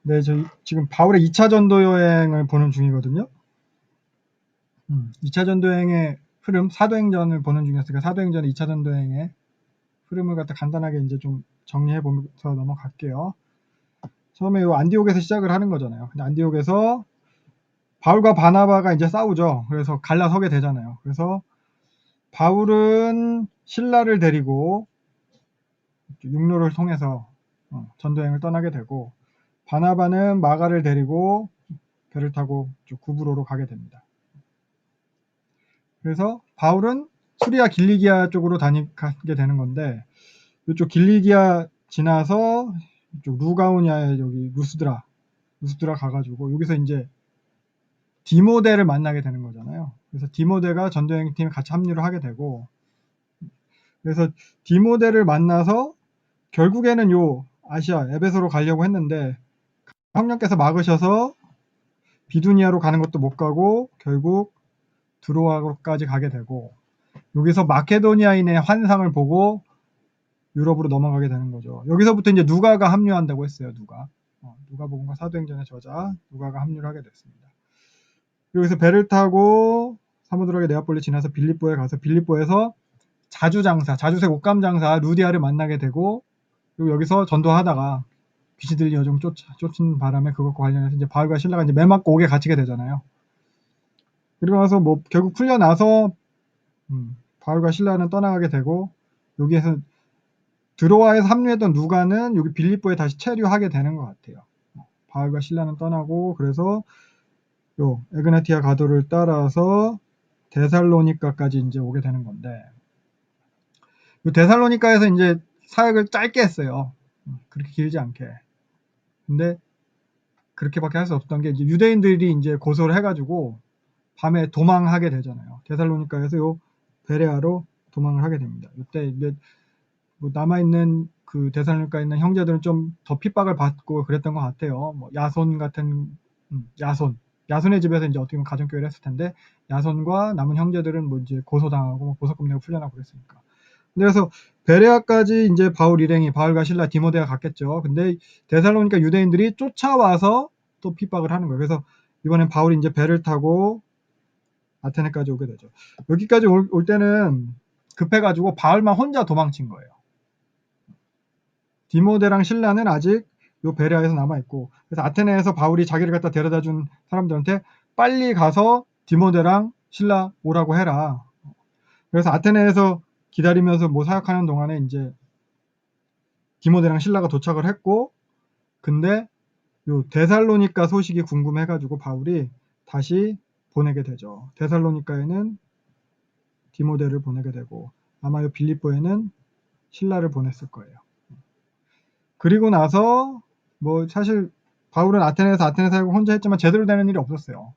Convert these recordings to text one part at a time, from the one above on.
네, 저희 지금 바울의 2차 전도 여행을 보는 중이거든요. 2차 전도 여행의 흐름, 사도행전을 보는 중이었으니까 사도행전의 2차 전도 여행의 흐름을 갖다 간단하게 이제 좀 정리해 보면서 넘어갈게요. 처음에 요 안디옥에서 시작을 하는 거잖아요. 근데 안디옥에서 바울과 바나바가 이제 싸우죠. 그래서 갈라서게 되잖아요. 그래서 바울은 신라를 데리고 육로를 통해서 전도여행을 떠나게 되고, 바나바는 마가를 데리고 배를 타고 구브로로 가게 됩니다. 그래서 바울은 수리아 길리기아 쪽으로 가게 되는 건데, 이쪽 길리기아 지나서 이쪽 루가오니아의 여기 루스드라 가가지고 여기서 이제 디모데를 만나게 되는 거잖아요. 그래서 디모데가 전도여행 팀에 같이 합류를 하게 되고, 그래서 디모데를 만나서 결국에는 요 아시아 에베소로 가려고 했는데 성령께서 막으셔서 비두니아로 가는 것도 못 가고 결국 드로아까지 가게 되고, 여기서 마케도니아인의 환상을 보고 유럽으로 넘어가게 되는 거죠. 여기서부터 이제 누가가 합류한다고 했어요. 누가복음과 사도행전의 저자 누가가 합류를 하게 됐습니다. 여기서 배를 타고 사모드락의 네아폴리 지나서 빌립보에 가서 빌립보에서 자주색 옷감 장사 루디아를 만나게 되고, 그리고 여기서 전도하다가 귀신들이 여정 쫓은 바람에 그것과 관련해서 이제 바울과 신라가 이제 매 맞고 옥에 갇히게 되잖아요. 그리고 나서 뭐 결국 풀려나서 바울과 신라는 떠나가게 되고, 여기에서 드로아에서 합류했던 누가는 여기 빌립보에 다시 체류하게 되는 것 같아요. 바울과 신라는 떠나고, 그래서 요 에그나티아 가도를 따라서 데살로니카까지 이제 오게 되는 건데, 요 데살로니카에서 이제 사역을 짧게 했어요. 그렇게 길지 않게. 근데 그렇게밖에 할 수 없었던 게, 이제 유대인들이 이제 고소를 해가지고 밤에 도망하게 되잖아요. 데살로니카에서 요 베레아로 도망을 하게 됩니다. 이때 이제 뭐 남아있는 그 데살로니카에 있는 형제들은 좀 더 핍박을 받고 그랬던 것 같아요. 뭐 야손 같은 야손의 집에서 이제 어떻게 보면 가정교회를 했을 텐데, 야손과 남은 형제들은 뭐 이제 고소당하고 보석금 내고 풀려나고 그랬으니까. 그래서 베레아까지 이제 바울과 신라 디모데가 갔겠죠. 근데 데살로니카 유대인들이 쫓아와서 또 핍박을 하는 거예요. 그래서 이번엔 바울이 이제 배를 타고 아테네까지 오게 되죠. 여기까지 올 때는 급해가지고 바울만 혼자 도망친 거예요. 디모데랑 신라는 아직 요 베레아에서 남아있고, 그래서 아테네에서 바울이 자기를 갖다 데려다 준 사람들한테 빨리 가서 디모데랑 신라 오라고 해라. 그래서 아테네에서 기다리면서 뭐 사역하는 동안에 이제 디모데랑 신라가 도착을 했고, 근데 요 데살로니카 소식이 궁금해가지고 바울이 다시 보내게 되죠. 데살로니카에는 디모데를 보내게 되고, 아마 요 빌립보에는 신라를 보냈을 거예요. 그리고 나서 뭐 사실 바울은 아테네 사역을 혼자 했지만 제대로 되는 일이 없었어요.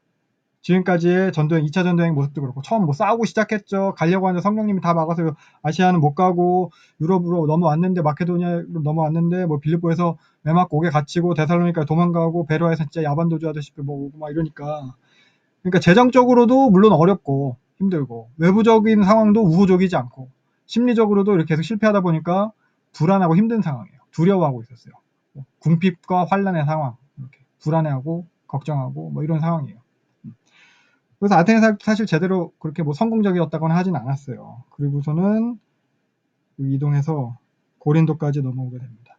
지금까지의 전도행, 2차 전도행 모습도 그렇고, 처음 뭐 싸우고 시작했죠. 가려고 하는데 성령님이 다 막아서 아시아는 못 가고, 유럽으로 넘어왔는데, 마케도니아로 넘어왔는데, 뭐 빌립보에서 매 맞고 옥에 갇히고, 데살로니카 도망가고, 베로아에서 진짜 야반도주 하듯이 뭐 오고 막 이러니까. 그러니까 재정적으로도 물론 어렵고 힘들고, 외부적인 상황도 우호적이지 않고, 심리적으로도 이렇게 계속 실패하다 보니까 불안하고 힘든 상황이에요. 두려워하고 있었어요. 궁핍과 환란의 상황, 이렇게 불안해하고 걱정하고 뭐 이런 상황이에요. 그래서 아테네 사실 제대로 그렇게 뭐 성공적이었다고는 하진 않았어요. 그리고서는 이동해서 고린도까지 넘어오게 됩니다.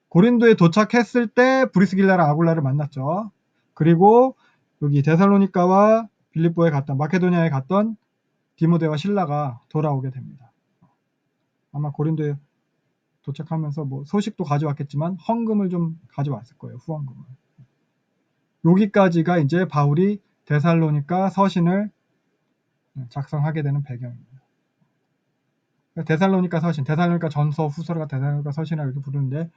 고린도에 도착했을 때 브리스길라랑 아굴라를 만났죠. 그리고 여기 데살로니카와 빌립보에 갔던, 마케도니아에 갔던 디모데와 신라가 돌아오게 됩니다. 아마 고린도에 도착하면서 뭐 소식도 가져왔겠지만 헌금을 좀 가져왔을 거예요. 후원금을. 여기까지가 이제 바울이 데살로니카 서신을 작성하게 되는 배경입니다. 데살로니카 서신, 데살로니카 전서, 후서가 데살로니카 서신이라고 이렇게 부르는데,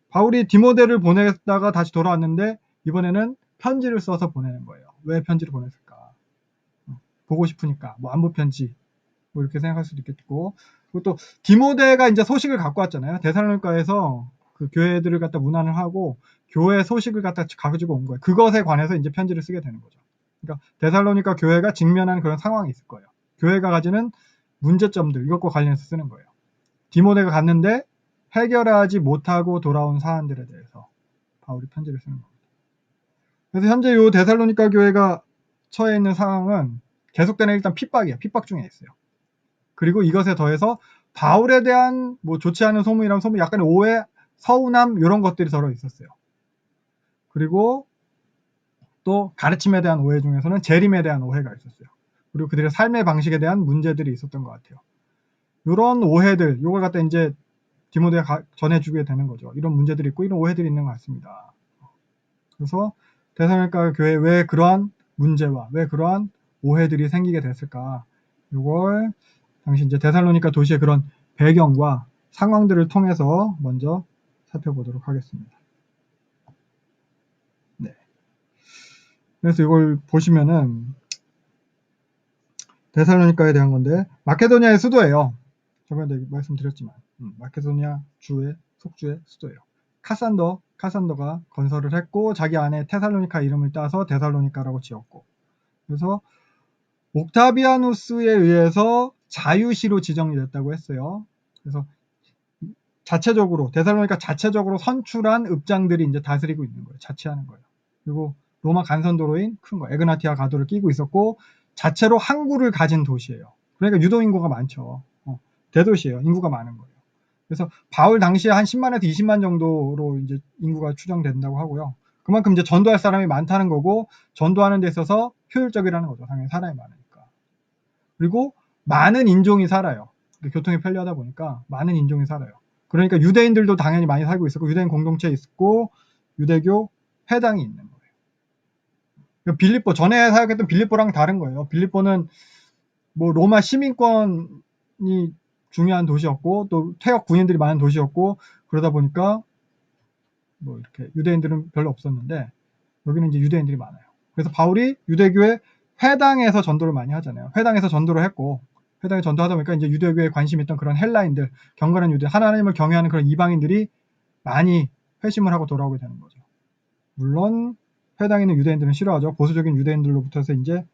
바울이 디모데를 보내다가 다시 돌아왔는데 이번에는 편지를 써서 보내는 거예요. 왜 편지를 보냈을까? 보고 싶으니까. 뭐 안부 편지, 뭐 이렇게 생각할 수도 있겠고, 그리고 또 디모데가 이제 소식을 갖고 왔잖아요. 데살로니카에서 그 교회들을 갖다 문안을 하고 교회 소식을 갖다 가지고 온 거예요. 그것에 관해서 이제 편지를 쓰게 되는 거죠. 그러니까 데살로니카 교회가 직면한 그런 상황이 있을 거예요. 교회가 가지는 문제점들, 이것과 관련해서 쓰는 거예요. 디모데가 갔는데 해결하지 못하고 돌아온 사안들에 대해서 바울이 편지를 쓰는 겁니다. 그래서 현재 이 데살로니가 교회가 처해 있는 상황은 계속되는 일단 핍박이에요. 핍박 중에 있어요. 그리고 이것에 더해서 바울에 대한 뭐 좋지 않은 소문이랑 소문, 약간의 오해, 서운함 이런 것들이 서로 있었어요. 그리고 또 가르침에 대한 오해 중에서는 재림에 대한 오해가 있었어요. 그리고 그들의 삶의 방식에 대한 문제들이 있었던 것 같아요. 이런 오해들, 이걸 갖다 이제 디모데에 전해주게 되는 거죠. 이런 문제들이 있고 이런 오해들이 있는 것 같습니다. 그래서 데살로니가 교회에 왜 그러한 문제와 왜 그러한 오해들이 생기게 됐을까? 이걸 당시 이제 데살로니가 도시의 그런 배경과 상황들을 통해서 먼저 살펴보도록 하겠습니다. 네. 그래서 이걸 보시면은 데살로니가에 대한 건데 마케도니아의 수도예요. 저번에도 말씀드렸지만 마케도니아 주의 속주의 수도예요. 카산더가 건설을 했고 자기 안에 테살로니카 이름을 따서 데살로니카라고 지었고, 그래서 옥타비아누스에 의해서 자유시로 지정이 됐다고 했어요. 그래서 자체적으로 데살로니카 자체적으로 선출한 읍장들이 이제 다스리고 있는 거예요. 자치하는 거예요. 그리고 로마 간선도로인 큰 거 에그나티아 가도를 끼고 있었고 자체로 항구를 가진 도시예요. 그러니까 유도 인구가 많죠. 대도시예요. 인구가 많은 거예요. 그래서 바울 당시에 한 10만에서 20만 정도로 이제 인구가 추정된다고 하고요. 그만큼 이제 전도할 사람이 많다는 거고 전도하는 데 있어서 효율적이라는 거죠. 당연히 사람이 많으니까. 그리고 많은 인종이 살아요. 교통이 편리하다 보니까 많은 인종이 살아요. 그러니까 유대인들도 당연히 많이 살고 있었고 유대인 공동체에 있고 유대교 회당이 있는 거예요. 빌립보 전에 사역했던 빌립보랑 다른 거예요. 빌립보는 뭐 로마 시민권이 중요한 도시였고 또 퇴역 군인들이 많은 도시였고 그러다 보니까 뭐 이렇게 유대인들은 별로 없었는데 여기는 이제 유대인들이 많아요. 그래서 바울이 유대교회 회당에서 전도를 많이 하잖아요. 회당에서 전도를 했고 회당에 전도하다 보니까 이제 유대교에 관심 있던 그런 헬라인들, 경건한 유대, 하나님을 경외하는 그런 이방인들이 많이 회심을 하고 돌아오게 되는 거죠. 물론 회당에 있는 유대인들은 싫어하죠. 보수적인 유대인들로부터서 이제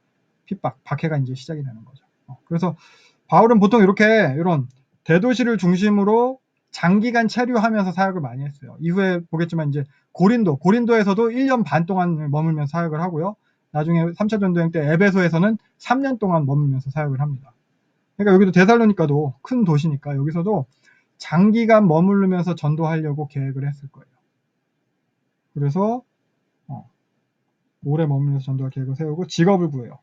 핍박, 박해가 이제 시작이 되는 거죠. 그래서 바울은 보통 이렇게 이런 대도시를 중심으로 장기간 체류하면서 사역을 많이 했어요. 이후에 보겠지만 이제 고린도에서도 1년 반 동안 머물면서 사역을 하고요. 나중에 3차 전도행 때 에베소에서는 3년 동안 머물면서 사역을 합니다. 그러니까 여기도 데살로니가도 큰 도시니까 여기서도 장기간 머무르면서 전도하려고 계획을 했을 거예요. 그래서 오래 머물면서 전도할 계획을 세우고 직업을 구해요.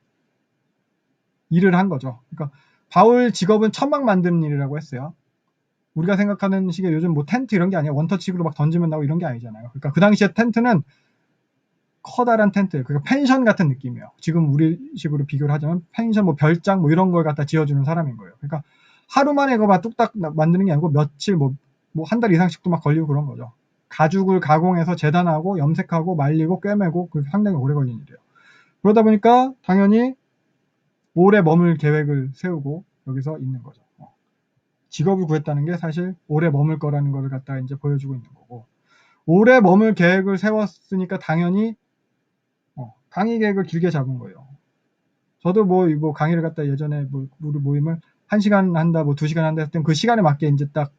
일을 한 거죠. 그러니까 바울 직업은 천막 만드는 일이라고 했어요. 우리가 생각하는 식의 요즘 뭐 텐트 이런 게 아니야. 원터치기로 막 던지면 나오고 이런 게 아니잖아요. 그러니까 그 당시에 텐트는 커다란 텐트, 그러니까 펜션 같은 느낌이에요. 지금 우리식으로 비교를 하자면 펜션, 뭐 별장 뭐 이런 걸 갖다 지어주는 사람인 거예요. 그러니까 하루 만에 그거 막 뚝딱 만드는 게 아니고 며칠 뭐 한 달 이상씩도 막 걸리고 그런 거죠. 가죽을 가공해서 재단하고 염색하고 말리고 꿰매고 그 상당히 오래 걸리는 일이에요. 그러다 보니까 당연히 오래 머물 계획을 세우고 여기서 있는 거죠. 직업을 구했다는 게 사실 오래 머물 거라는 걸 갖다 이제 보여주고 있는 거고, 오래 머물 계획을 세웠으니까 당연히 강의 계획을 길게 잡은 거예요. 저도 뭐 강의를 갖다 예전에 우리 모임을 1시간 한다, 뭐 2시간 한다 했을 땐 그 시간에 맞게 이제 딱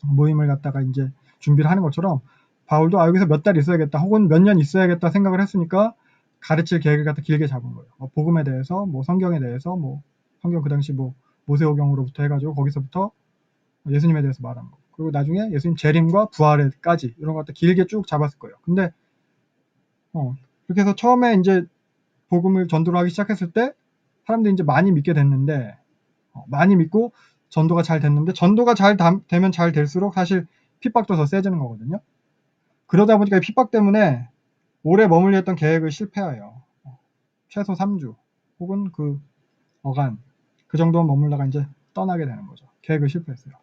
모임을 갖다가 이제 준비를 하는 것처럼 바울도 여기서 몇 달 있어야겠다, 혹은 몇 년 있어야겠다 생각을 했으니까 가르칠 계획을 갖다 길게 잡은 거예요. 복음에 대해서, 뭐 성경에 대해서, 뭐 성경 그 당시 뭐 모세오경으로부터 해가지고 거기서부터 예수님에 대해서 말한 거. 그리고 나중에 예수님 재림과 부활에까지 이런 거 갖다 길게 쭉 잡았을 거예요. 근데 그렇게 해서 처음에 이제 복음을 전도를 하기 시작했을 때 사람들이 이제 많이 믿게 됐는데, 많이 믿고 전도가 잘 됐는데, 전도가 잘 되면 잘 될수록 사실 핍박도 더 세지는 거거든요. 그러다 보니까 핍박 때문에 오래 머물려 했던 계획을 실패해요. 최소 3주 혹은 그 어간 그 정도만 머물다가 이제 떠나게 되는 거죠. 계획을 실패했어요.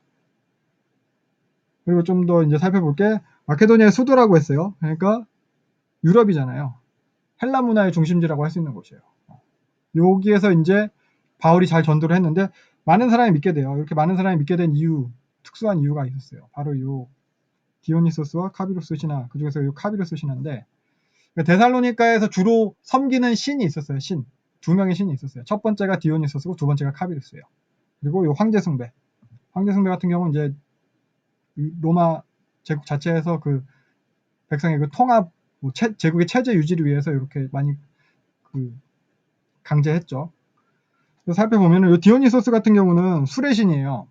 그리고 좀 더 이제 살펴볼게, 마케도니아의 수도라고 했어요. 그러니까 유럽이잖아요. 헬라 문화의 중심지라고 할 수 있는 곳이에요. 여기에서 이제 바울이 잘 전도를 했는데 많은 사람이 믿게 돼요. 이렇게 많은 사람이 믿게 된 이유, 특수한 이유가 있었어요. 바로 요 디오니소스와 카비루스 신화, 그 중에서 요 카비루스 신화인데, 데살로니가에서 주로 섬기는 신이 있었어요. 두 명의 신이 있었어요. 첫 번째가 디오니소스고 두 번째가 카비루스예요. 그리고 요 황제숭배 같은 경우는 이제 로마 제국 자체에서 그 백성의 그 통합, 뭐 제국의 체제 유지를 위해서 이렇게 많이 그 강제했죠. 살펴보면 이 디오니소스 같은 경우는 술의 신이에요.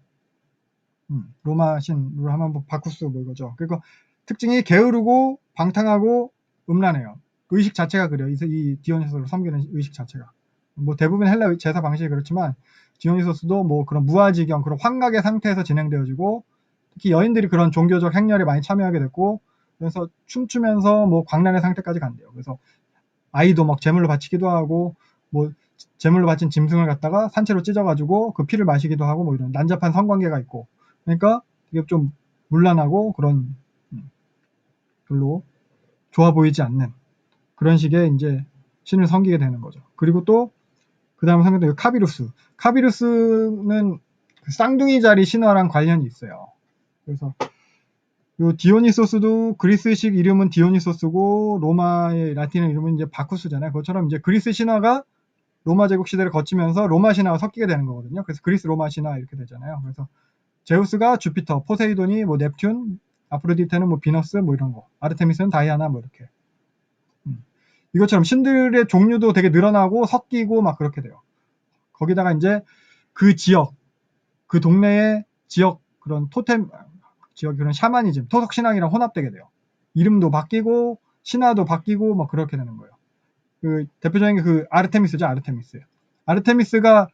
로마 신으로 하면 뭐 바쿠스 뭐 이거죠. 그리고 특징이 게으르고 방탕하고 음란해요. 의식 자체가 그래요. 이 디오니소스를 섬기는 의식 자체가. 뭐 대부분 헬라 제사 방식이 그렇지만 디오니소스도 뭐 그런 무아지경, 그런 환각의 상태에서 진행되어지고, 특히 여인들이 그런 종교적 행렬에 많이 참여하게 됐고, 그래서 춤추면서 뭐 광란의 상태까지 간대요. 그래서 아이도 막 제물로 바치기도 하고, 뭐 제물로 바친 짐승을 갖다가 산채로 찢어가지고 그 피를 마시기도 하고, 뭐 이런 난잡한 성관계가 있고, 그러니까 이게 좀 문란하고 그런 별로 좋아 보이지 않는 그런 식의 이제 신을 섬기게 되는 거죠. 그리고 또 그 다음에 섬기는 카비루스. 카비루스는 그 쌍둥이 자리 신화랑 관련이 있어요. 그래서 요 디오니소스도 그리스식 이름은 디오니소스고 로마의 라틴어 이름은 이제 바쿠스잖아요. 그것처럼 이제 그리스 신화가 로마 제국 시대를 거치면서 로마 신화가 섞이게 되는 거거든요. 그래서 그리스 로마 신화 이렇게 되잖아요. 그래서 제우스가 주피터, 포세이돈이 뭐 넵튠, 아프로디테는 뭐 비너스 뭐 이런 거, 아르테미스는 다이아나 뭐 이렇게. 이것처럼 신들의 종류도 되게 늘어나고 섞이고 막 그렇게 돼요. 거기다가 이제 그 지역, 그 동네의 지역 그런 토템, 지역 그런 샤머니즘, 토속 신앙이랑 혼합되게 돼요. 이름도 바뀌고 신화도 바뀌고 막 그렇게 되는 거예요. 그 대표적인 게 그 아르테미스죠, 아르테미스. 아르테미스가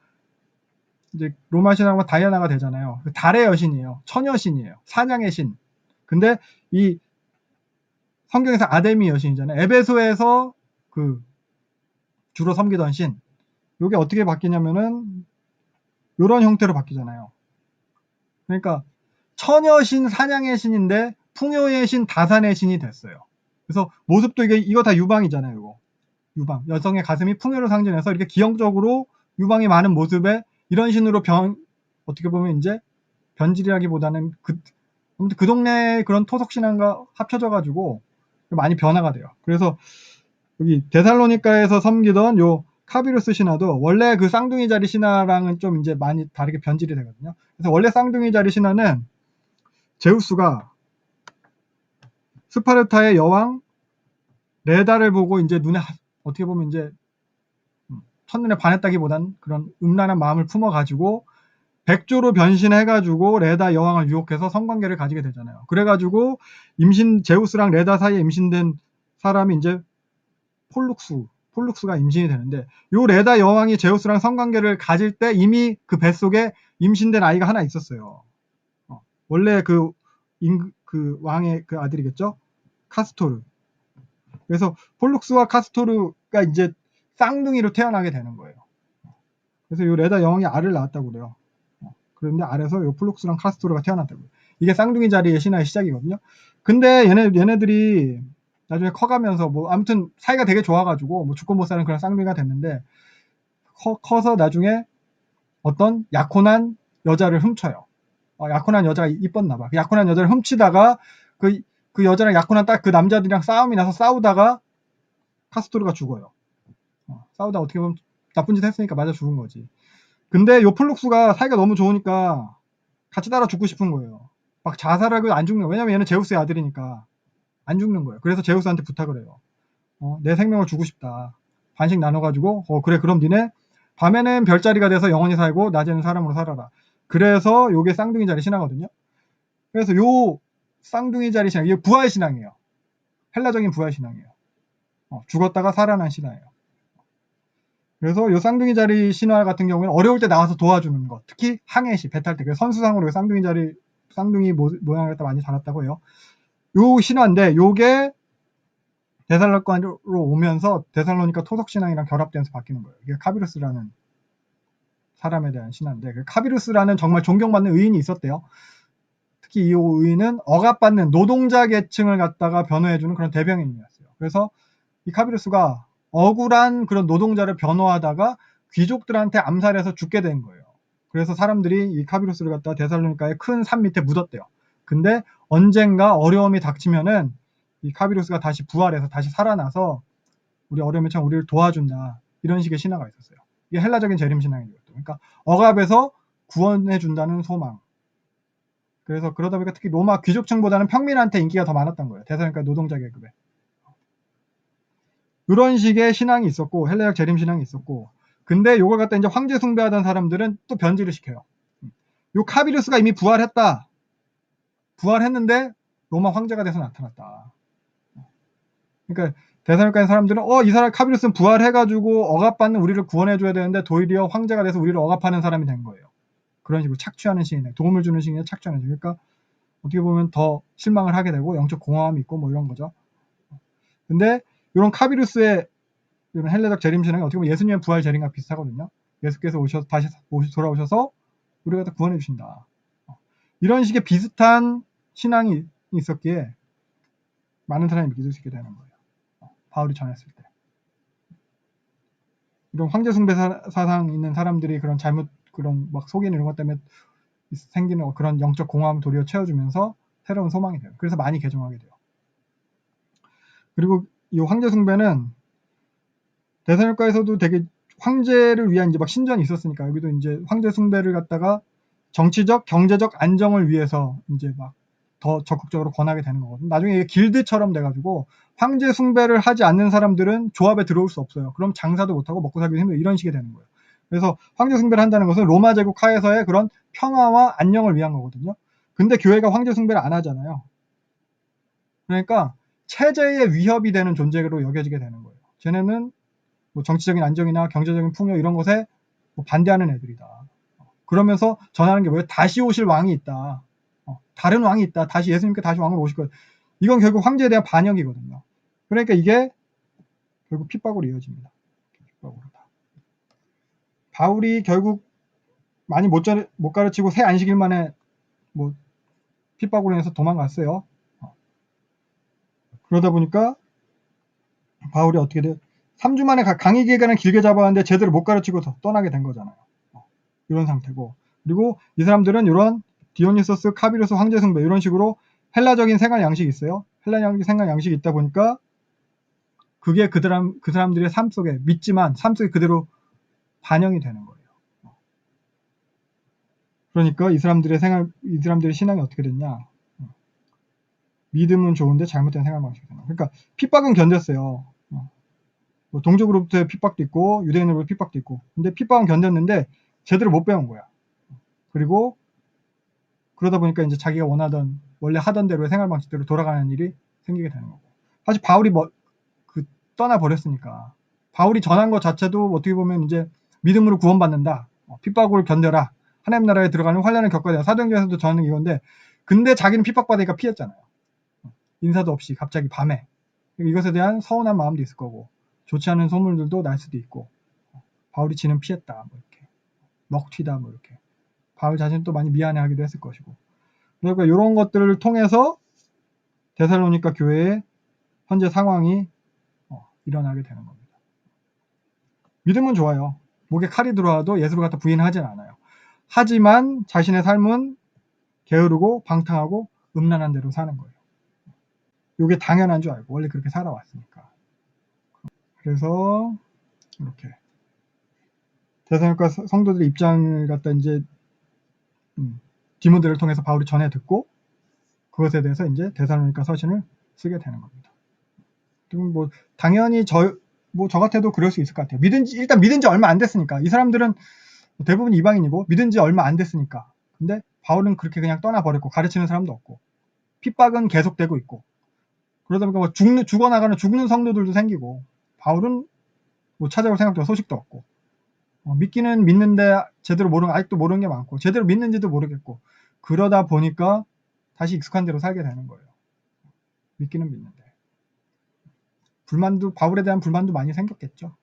이제 로마 신화가 다이아나가 되잖아요. 그 달의 여신이에요. 처녀신이에요. 사냥의 신. 근데 이 성경에서 아데미 여신이잖아요. 에베소에서 그 주로 섬기던 신. 요게 어떻게 바뀌냐면은 요런 형태로 바뀌잖아요. 그러니까 처녀신, 사냥의 신인데 풍요의 신, 다산의 신이 됐어요. 그래서 모습도 이거 다 유방이잖아요. 이거 유방. 여성의 가슴이 풍요를 상징해서 이렇게 기형적으로 유방이 많은 모습에 이런 신으로 어떻게 보면 이제 변질이라기보다는 그 동네 그런 토속 신앙과 합쳐져 가지고 많이 변화가 돼요. 그래서 여기 데살로니카에서 섬기던 요 카비루스 신화도 원래 그 쌍둥이 자리 신화랑은 좀 이제 많이 다르게 변질이 되거든요. 그래서 원래 쌍둥이 자리 신화는 제우스가 스파르타의 여왕 레다를 보고 이제 눈에 어떻게 보면 이제 첫눈에 반했다기보단 그런 음란한 마음을 품어가지고 백조로 변신해가지고 레다 여왕을 유혹해서 성관계를 가지게 되잖아요. 그래가지고 제우스랑 레다 사이에 임신된 사람이 이제 폴룩스가 임신이 되는데, 요 레다 여왕이 제우스랑 성관계를 가질 때 이미 그 뱃속에 임신된 아이가 하나 있었어요. 원래 그 왕의 그 아들이겠죠? 카스토르. 그래서 폴룩스와 카스토르가 이제 쌍둥이로 태어나게 되는 거예요. 그래서 요 레다 여왕이 알을 낳았다고 그래요. 그런데 알에서 요 폴룩스랑 카스토르가 태어났다고. 이게 쌍둥이 자리의 신화의 시작이거든요. 근데 얘네들이 나중에 커가면서 뭐 아무튼 사이가 되게 좋아가지고 뭐 죽고 못 사는 그런 쌍둥이가 됐는데, 커서 나중에 어떤 약혼한 여자를 훔쳐요. 약혼한 여자가 이뻤나 봐. 약혼한 여자를 훔치다가 그 여자랑 약혼한 딱 그 남자들이랑 싸움이 나서 싸우다가 카스토르가 죽어요. 싸우다 어떻게 보면 나쁜 짓 했으니까 맞아 죽은 거지. 근데 요 폴룩스가 사이가 너무 좋으니까 같이 따라 죽고 싶은 거예요. 막 자살하고 안 죽는 거예요. 왜냐면 얘는 제우스의 아들이니까 안 죽는 거예요. 그래서 제우스한테 부탁을 해요. 내 생명을 주고 싶다. 반씩 나눠가지고 그래 그럼 니네 밤에는 별자리가 돼서 영원히 살고 낮에는 사람으로 살아라. 그래서 요게 쌍둥이 자리 신화거든요. 그래서 요 쌍둥이 자리 신화, 이게 부활 신앙이에요. 헬라적인 부활 신앙이에요. 죽었다가 살아난 신화예요. 그래서 요 쌍둥이 자리 신화 같은 경우에는 어려울 때 나와서 도와주는 것, 특히 항해 시, 배 탈 때, 선수상으로 쌍둥이 모양을 갖다 많이 달았다고 해요. 요 신화인데 요게 데살로니카로 오면서 데살로니카 토속 신앙이랑 결합되면서 바뀌는 거예요. 이게 카비루스라는 사람에 대한 신화인데, 그 카비루스라는 정말 존경받는 의인이 있었대요. 특히 이 의인은 억압받는 노동자 계층을 갖다가 변호해주는 그런 대변인이었어요. 그래서 이 카비루스가 억울한 그런 노동자를 변호하다가 귀족들한테 암살해서 죽게 된 거예요. 그래서 사람들이 이 카비루스를 갖다가 데살로니카의 큰 산 밑에 묻었대요. 근데 언젠가 어려움이 닥치면은 이 카비루스가 다시 부활해서 다시 살아나서 우리 어려움에 참 우리를 도와준다. 이런 식의 신화가 있었어요. 이게 헬라적인 재림 신앙이었죠. 그러니까 억압에서 구원해준다는 소망. 그래서 그러다 보니까 특히 로마 귀족층보다는 평민한테 인기가 더 많았던 거예요. 대살로니가 노동자 계급에. 이런 식의 신앙이 있었고 헬레학 재림 신앙이 있었고 근데 요걸 갖다 이제 황제 숭배하던 사람들은 또 변질을 시켜요. 요 카비루스가 이미 부활했다. 부활했는데 로마 황제가 돼서 나타났다. 그러니까 데살로니가 사람들은 이 사람 카비루스는 부활해가지고 억압받는 우리를 구원해줘야 되는데 도리어 황제가 돼서 우리를 억압하는 사람이 된 거예요. 그런 식으로 착취하는 신이네. 도움을 주는 신이네. 착취하는 신. 그러니까 어떻게 보면 더 실망을 하게 되고 영적 공허함이 있고 뭐 이런 거죠. 근데 이런 카비루스의 이런 헬레적 재림 신앙이 어떻게 보면 예수님의 부활 재림과 비슷하거든요. 예수께서 다시 돌아오셔서 우리가 다 구원해 주신다. 이런 식의 비슷한 신앙이 있었기에 많은 사람이 믿을 수 있게 되는 거예요. 바울이 전했을 때. 이런 황제 숭배 사상 있는 사람들이 그런 그런 막 속이는 이런 것 때문에 생기는 그런 영적 공허함을 도리어 채워주면서 새로운 소망이 돼요. 그래서 많이 개종하게 돼요. 그리고 이 황제 숭배는 데살로니가에서도 되게 황제를 위한 이제 막 신전이 있었으니까 여기도 이제 황제 숭배를 갖다가 정치적, 경제적 안정을 위해서 이제 막 더 적극적으로 권하게 되는 거거든요. 나중에 이게 길드처럼 돼가지고 황제 숭배를 하지 않는 사람들은 조합에 들어올 수 없어요. 그럼 장사도 못하고 먹고 살기도 힘들어. 이런 식이 되는 거예요. 그래서 황제 숭배를 한다는 것은 로마 제국 하에서의 그런 평화와 안녕을 위한 거거든요. 근데 교회가 황제 숭배를 안 하잖아요. 그러니까 체제의 위협이 되는 존재로 여겨지게 되는 거예요. 쟤네는 뭐 정치적인 안정이나 경제적인 풍요 이런 것에 뭐 반대하는 애들이다. 그러면서 전하는 게 뭐예요? 다시 오실 왕이 있다. 다른 왕이 있다. 다시 예수님께 다시 왕으로 오실 거예요. 이건 결국 황제에 대한 반역이거든요. 그러니까 이게 결국 핍박으로 이어집니다. 핍박으로. 바울이 결국 많이 못 가르치고 새 안식일 만에 뭐 핍박으로 인해서 도망갔어요. 그러다 보니까 바울이 어떻게 돼요? 3주 만에 강의 기간을 길게 잡았는데 제대로 못 가르치고 떠나게 된 거잖아요. 이런 상태고. 그리고 이 사람들은 이런 디오니소스, 카비루스, 황제 숭배 이런 식으로 헬라적인 생활 양식이 있어요. 헬라적인 생활 양식이 있다 보니까 그게 그 사람들의 삶 속에 믿지만 삶 속에 그대로 반영이 되는 거예요. 그러니까 이 사람들의 신앙이 어떻게 됐냐? 믿음은 좋은데 잘못된 생활 방식이 되는 거예요. 그러니까 핍박은 견뎠어요. 뭐 동족으로부터의 핍박도 있고 유대인으로부터 핍박도 있고. 근데 핍박은 견뎠는데 제대로 못 배운 거야. 그리고 그러다 보니까 이제 자기가 원래 하던 대로의 생활 방식대로 돌아가는 일이 생기게 되는 거고. 사실 바울이 떠나 버렸으니까. 바울이 전한 것 자체도 어떻게 보면 이제 믿음으로 구원받는다. 핍박을 견뎌라. 하나님 나라에 들어가는 환난을 겪어야 된다. 사도행전에서도 전하는 이건데, 근데 자기는 핍박받으니까 피했잖아요. 인사도 없이 갑자기 밤에. 이것에 대한 서운한 마음도 있을 거고, 좋지 않은 소문들도 날 수도 있고, 바울이 지는 피했다. 뭐 이렇게. 먹튀다. 뭐 이렇게. 바울 자신도 많이 미안해하기도 했을 것이고. 그러니까 이런 것들을 통해서 데살로니가 교회의 현재 상황이 일어나게 되는 겁니다. 믿음은 좋아요. 목에 칼이 들어와도 예수를 갖다 부인하진 않아요. 하지만 자신의 삶은 게으르고 방탕하고 음란한 대로 사는 거예요. 이게 당연한 줄 알고 원래 그렇게 살아왔으니까. 그래서 이렇게 데살로니가 성도들의 입장을 갖다 이제 디모데를 통해서 바울이 전해 듣고 그것에 대해서 이제 데살로니가 서신을 쓰게 되는 겁니다. 뭐 당연히 저 같아도 그럴 수 있을 것 같아요. 일단 믿은 지 얼마 안 됐으니까. 이 사람들은 대부분 이방인이고 믿은 지 얼마 안 됐으니까. 근데 바울은 그렇게 그냥 떠나버렸고 가르치는 사람도 없고 핍박은 계속되고 있고 그러다 보니까 죽어나가는 죽는 성도들도 생기고 바울은 뭐 찾아올 생각도 소식도 없고 믿기는 믿는데 제대로 아직도 모르는 게 많고 제대로 믿는지도 모르겠고 그러다 보니까 다시 익숙한 대로 살게 되는 거예요. 믿기는 믿는데 바울에 대한 불만도 많이 생겼겠죠.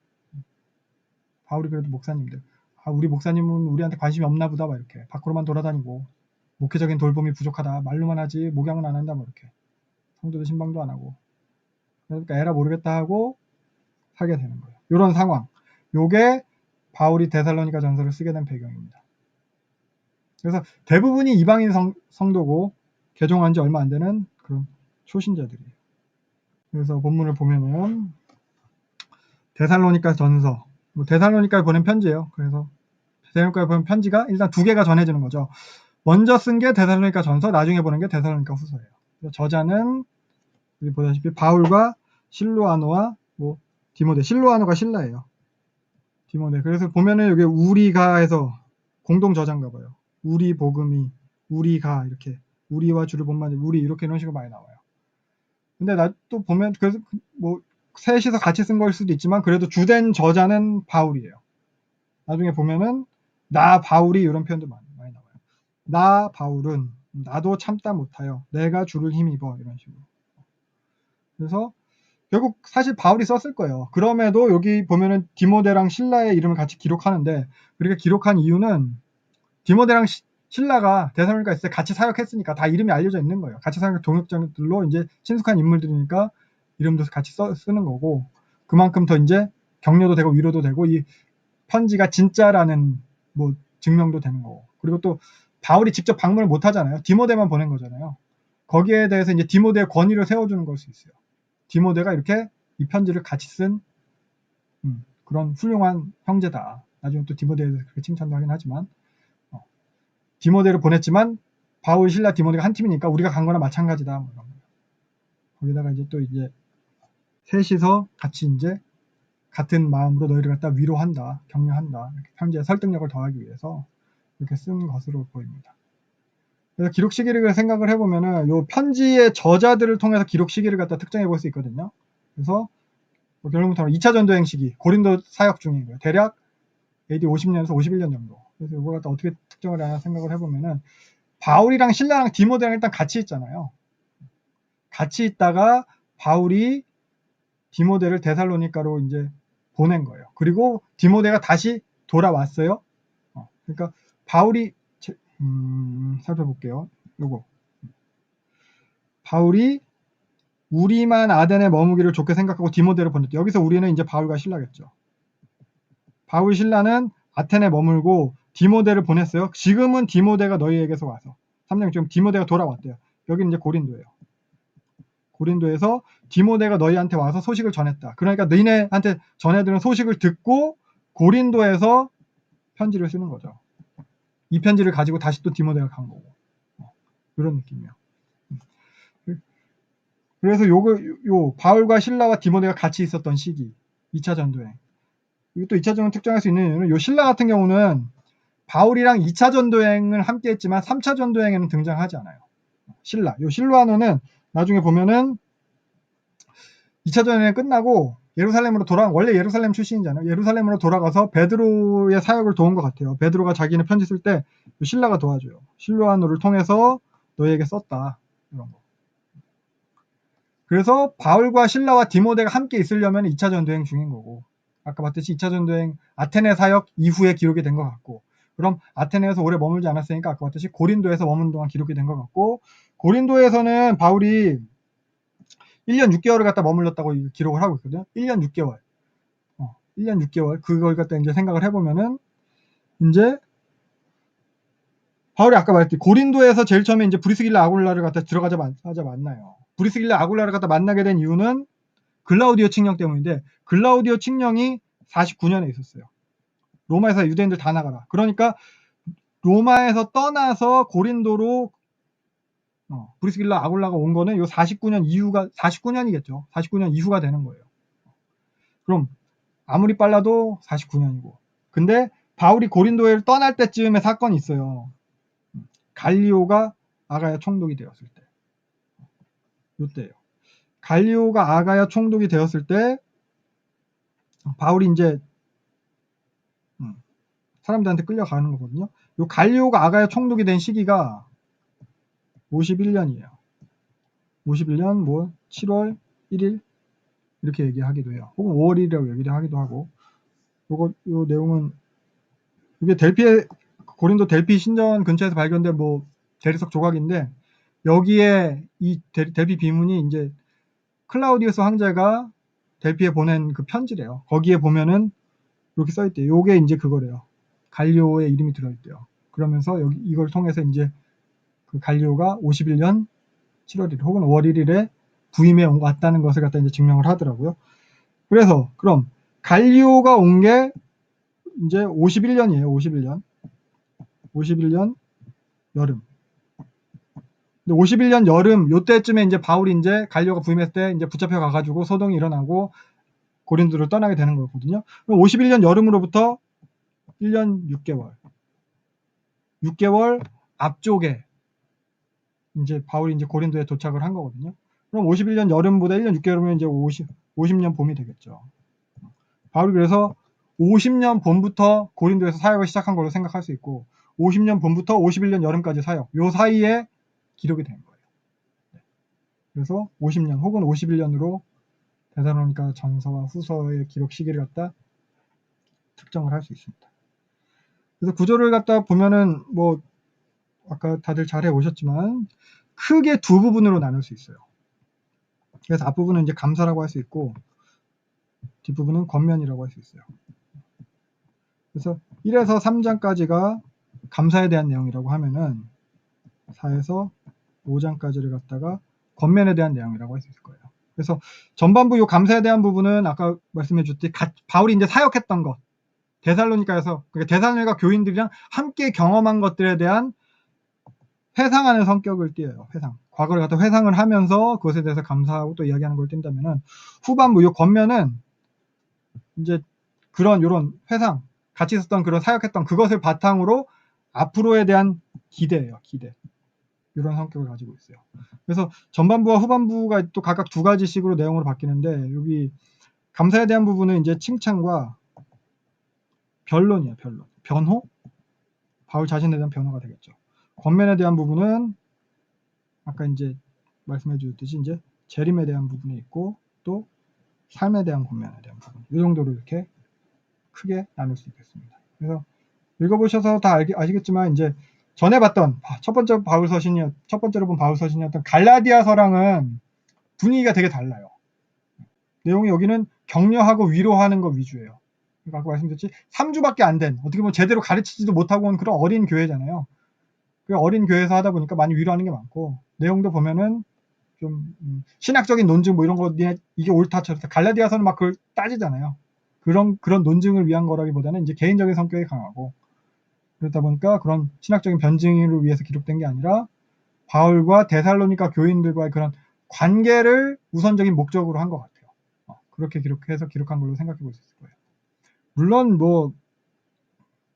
바울이 그래도 목사님들 우리 목사님은 우리한테 관심이 없나 보다 막 이렇게 밖으로만 돌아다니고 목회적인 돌봄이 부족하다 말로만 하지 목양은 안 한다 뭐 이렇게 성도도 신방도 안 하고 그러니까 에라 모르겠다 하고 살게 되는 거예요. 이런 상황 요게 바울이 데살로니가 전서를 쓰게 된 배경입니다. 그래서 대부분이 이방인 성도고 개종한 지 얼마 안 되는 그런 초신자들이에요. 그래서 본문을 보면은 데살로니가 전서 데살로니가에 보낸 편지예요. 그래서 데살로니가에 보낸 편지가 일단 2개가 전해지는 거죠. 먼저 쓴 게 데살로니가 전서, 나중에 보낸 게 데살로니가 후서예요. 저자는 여기 보다시피 바울과 실로아노와 뭐 디모데, 실로아노가 신라예요. 디모데. 그래서 보면은 여기 우리가 해서 공동 저자인가 봐요. 우리 복음이, 우리가 이렇게, 우리와 주를 본받는 우리 이렇게 이런 식으로 많이 나와요. 근데 나 또 보면 그래서 뭐 셋이서 같이 쓴 걸 수도 있지만 그래도 주된 저자는 바울이에요. 나중에 보면은 나 바울이 이런 표현도 많이 나와요. 나 바울은 나도 참다 못하여 내가 주를 힘입어 이런 식으로. 그래서 결국 사실 바울이 썼을 거예요. 그럼에도 여기 보면은 디모데랑 신라의 이름을 같이 기록하는데 그렇게 기록한 이유는 디모데랑 신라가 데살로니가 있을 때 같이 사역했으니까 다 이름이 알려져 있는 거예요. 같이 사역 동역자들로 이제 친숙한 인물들이니까 이름도 같이 쓰는 거고 그만큼 더 이제 격려도 되고 위로도 되고 이 편지가 진짜라는 뭐 증명도 되는 거고 그리고 또 바울이 직접 방문을 못 하잖아요. 디모데만 보낸 거잖아요. 거기에 대해서 이제 디모데의 권위를 세워주는 걸 수 있어요. 디모데가 이렇게 이 편지를 같이 쓴 그런 훌륭한 형제다. 나중에 또 디모데에 대해서 그렇게 칭찬도 하긴 하지만 디모데를 보냈지만 바울, 신라, 디모데가 한 팀이니까 우리가 간 거나 마찬가지다. 뭐 이런 거기다가 이제 또 이제 셋이서 같이 이제 같은 마음으로 너희를 갖다 위로한다, 격려한다. 이렇게 편지에 설득력을 더하기 위해서 이렇게 쓴 것으로 보입니다. 그래서 기록 시기를 생각을 해보면은 요 편지의 저자들을 통해서 기록 시기를 갖다 특정해 볼 수 있거든요. 그래서 뭐 결론부터 2차 전도행 시기, 고린도 사역 중인 거예요. 대략 AD 50년에서 51년 정도. 그래서 이걸 갖다 어떻게 특정을 하나 생각을 해보면은 바울이랑 신라랑 디모데랑 일단 같이 있잖아요. 같이 있다가 바울이 디모데를 데살로니가로 이제 보낸 거예요. 그리고 디모데가 다시 돌아왔어요. 그러니까 바울이 살펴볼게요. 요거 바울이 우리만 아덴에 머무기를 좋게 생각하고 디모데를 보냈대. 여기서 우리는 이제 바울과 신라겠죠. 바울 신라는 아텐에 머물고 디모데를 보냈어요. 지금은 디모데가 너희에게서 와서 3장 지금 디모데가 돌아왔대요. 여기는 이제 고린도예요. 고린도에서 디모데가 너희한테 와서 소식을 전했다. 그러니까 너희네한테 전해드는 소식을 듣고 고린도에서 편지를 쓰는 거죠. 이 편지를 가지고 다시 또 디모데가 간 거고. 그런 느낌이에요. 그래서 요 바울과 신라와 디모데가 같이 있었던 시기 2차 전도행. 이것도 2차 전도행 특정할 수 있는 이유는 요 신라 같은 경우는 바울이랑 2차 전도행을 함께 했지만 3차 전도행에는 등장하지 않아요. 신라. 요 실로아노는 나중에 보면은 2차 전도행 끝나고 예루살렘으로 원래 예루살렘 출신이잖아요. 예루살렘으로 돌아가서 베드로의 사역을 도운 것 같아요. 베드로가 자기는 편지 쓸 때 신라가 도와줘요. 실로아노를 통해서 너희에게 썼다. 이런 거. 그래서 바울과 신라와 디모데가 함께 있으려면 2차 전도행 중인 거고 아까 봤듯이 2차 전도행 아테네 사역 이후에 기록이 된 것 같고 그럼 아테네에서 오래 머물지 않았으니까 아까 봤듯이 고린도에서 머무는 동안 기록이 된 것 같고 고린도에서는 바울이 1년 6개월을 갖다 머물렀다고 기록을 하고 있거든요. 1년 6개월. 1년 6개월. 그걸 갖다 이제 생각을 해보면은 이제 바울이 아까 말했듯이 고린도에서 제일 처음에 이제 브리스길라 아굴라를 갖다 들어가자마자 만나요. 브리스길라 아굴라를 갖다 만나게 된 이유는 글라우디오 칙령 때문인데 글라우디오 칙령이 49년에 있었어요. 로마에서 유대인들 다 나가라. 그러니까 로마에서 떠나서 고린도로 브리스길라 아굴라가 온 거는 요 49년 이후가 49년이겠죠. 49년 이후가 되는 거예요. 그럼 아무리 빨라도 49년이고. 근데 바울이 고린도를 떠날 때쯤에 사건이 있어요. 갈리오가 아가야 총독이 되었을 때. 요때예요. 갈리오가 아가야 총독이 되었을 때 바울이 이제 사람들한테 끌려가는 거거든요. 요 갈리오가 아가야 총독이 된 시기가 51년이에요. 51년 뭐 7월 1일 이렇게 얘기하기도 해요. 혹은 5월 1일이라고 얘기를 하기도 하고. 요 내용은 이게 고린도 델피 신전 근처에서 발견된 뭐 대리석 조각인데 여기에 이 델피 비문이 이제 클라우디우스 황제가 델피에 보낸 그 편지래요. 거기에 보면은 이렇게 써있대요. 요게 이제 그거래요. 갈리오의 이름이 들어있대요. 그러면서 여기 이걸 통해서 이제 그 갈리오가 51년 7월 1일 혹은 5월 1일에 부임해 왔다는 것을 갖다 이제 증명을 하더라고요. 그래서 그럼 갈리오가 온 게 이제 51년이에요. 51년 여름. 근데 51년 여름 요때쯤에 이제 바울이 이제 갈리오가 부임했을 때 이제 붙잡혀 가가지고 소동이 일어나고 고린도를 떠나게 되는 거거든요. 그럼 51년 여름으로부터 1년 6개월 앞쪽에 이제 바울이 이제 고린도에 도착을 한 거거든요. 그럼 51년 여름보다 1년 6개월이면 이제 50년 봄이 되겠죠. 바울이 그래서 50년 봄부터 고린도에서 사역을 시작한 걸로 생각할 수 있고 50년 봄부터 51년 여름까지 사역 요 사이에 기록이 된 거예요. 그래서 50년 혹은 51년으로 데살로니가 전서와 후서의 기록 시기를 갖다 특정을 할 수 있습니다. 그래서 구조를 갖다 보면은 뭐 아까 다들 잘 해오셨지만 크게 두 부분으로 나눌 수 있어요. 그래서 앞부분은 이제 감사라고 할 수 있고 뒷부분은 권면이라고 할 수 있어요. 그래서 1에서 3장까지가 감사에 대한 내용이라고 하면은 4에서 5장까지를 갖다가 권면에 대한 내용이라고 할 수 있을 거예요. 그래서 전반부 요 감사에 대한 부분은 아까 말씀해 주셨듯이 바울이 이제 사역했던 것, 데살로니가에서 그러니까 데살로니가 교인들이랑 함께 경험한 것들에 대한 회상하는 성격을 띠어요. 회상. 과거를 갖다 회상을 하면서 그것에 대해서 감사하고 또 이야기하는 걸 띈다면은 후반부 요 권면은 이제 그런 요런 회상, 같이 있었던 그런 사역했던 그것을 바탕으로 앞으로에 대한 기대예요. 기대. 이런 성격을 가지고 있어요. 그래서 전반부와 후반부가 또 각각 두 가지씩으로 내용으로 바뀌는데 여기 감사에 대한 부분은 이제 칭찬과 변론이에요. 변론. 변호? 바울 자신에 대한 변호가 되겠죠. 권면에 대한 부분은 아까 이제 말씀해 주셨듯이 이제 재림에 대한 부분이 있고 또 삶에 대한 권면에 대한 부분. 이 정도로 이렇게 크게 나눌 수 있겠습니다. 그래서 읽어보셔서 다 아시겠지만 이제 전에 봤던 첫 번째로 본 바울 서신이었던 갈라디아서랑은 분위기가 되게 달라요. 내용이 여기는 격려하고 위로하는 거 위주예요. 그러니까 아까 말씀드렸지 3주밖에 안 된 어떻게 보면 제대로 가르치지도 못하고 온 그런 어린 교회잖아요. 그 어린 교회에서 하다 보니까 많이 위로하는 게 많고 내용도 보면은 좀 신학적인 논증 뭐 이런 거 이게 옳다 저렇다 갈라디아서는 막 그걸 따지잖아요. 그런 논증을 위한 거라기보다는 이제 개인적인 성격이 강하고 그러다 보니까 그런 신학적인 변증을 위해서 기록된 게 아니라 바울과 데살로니가 교인들과의 그런 관계를 우선적인 목적으로 한 것 같아요. 그렇게 기록한 걸로 생각해 볼 수 있을 거예요. 물론 뭐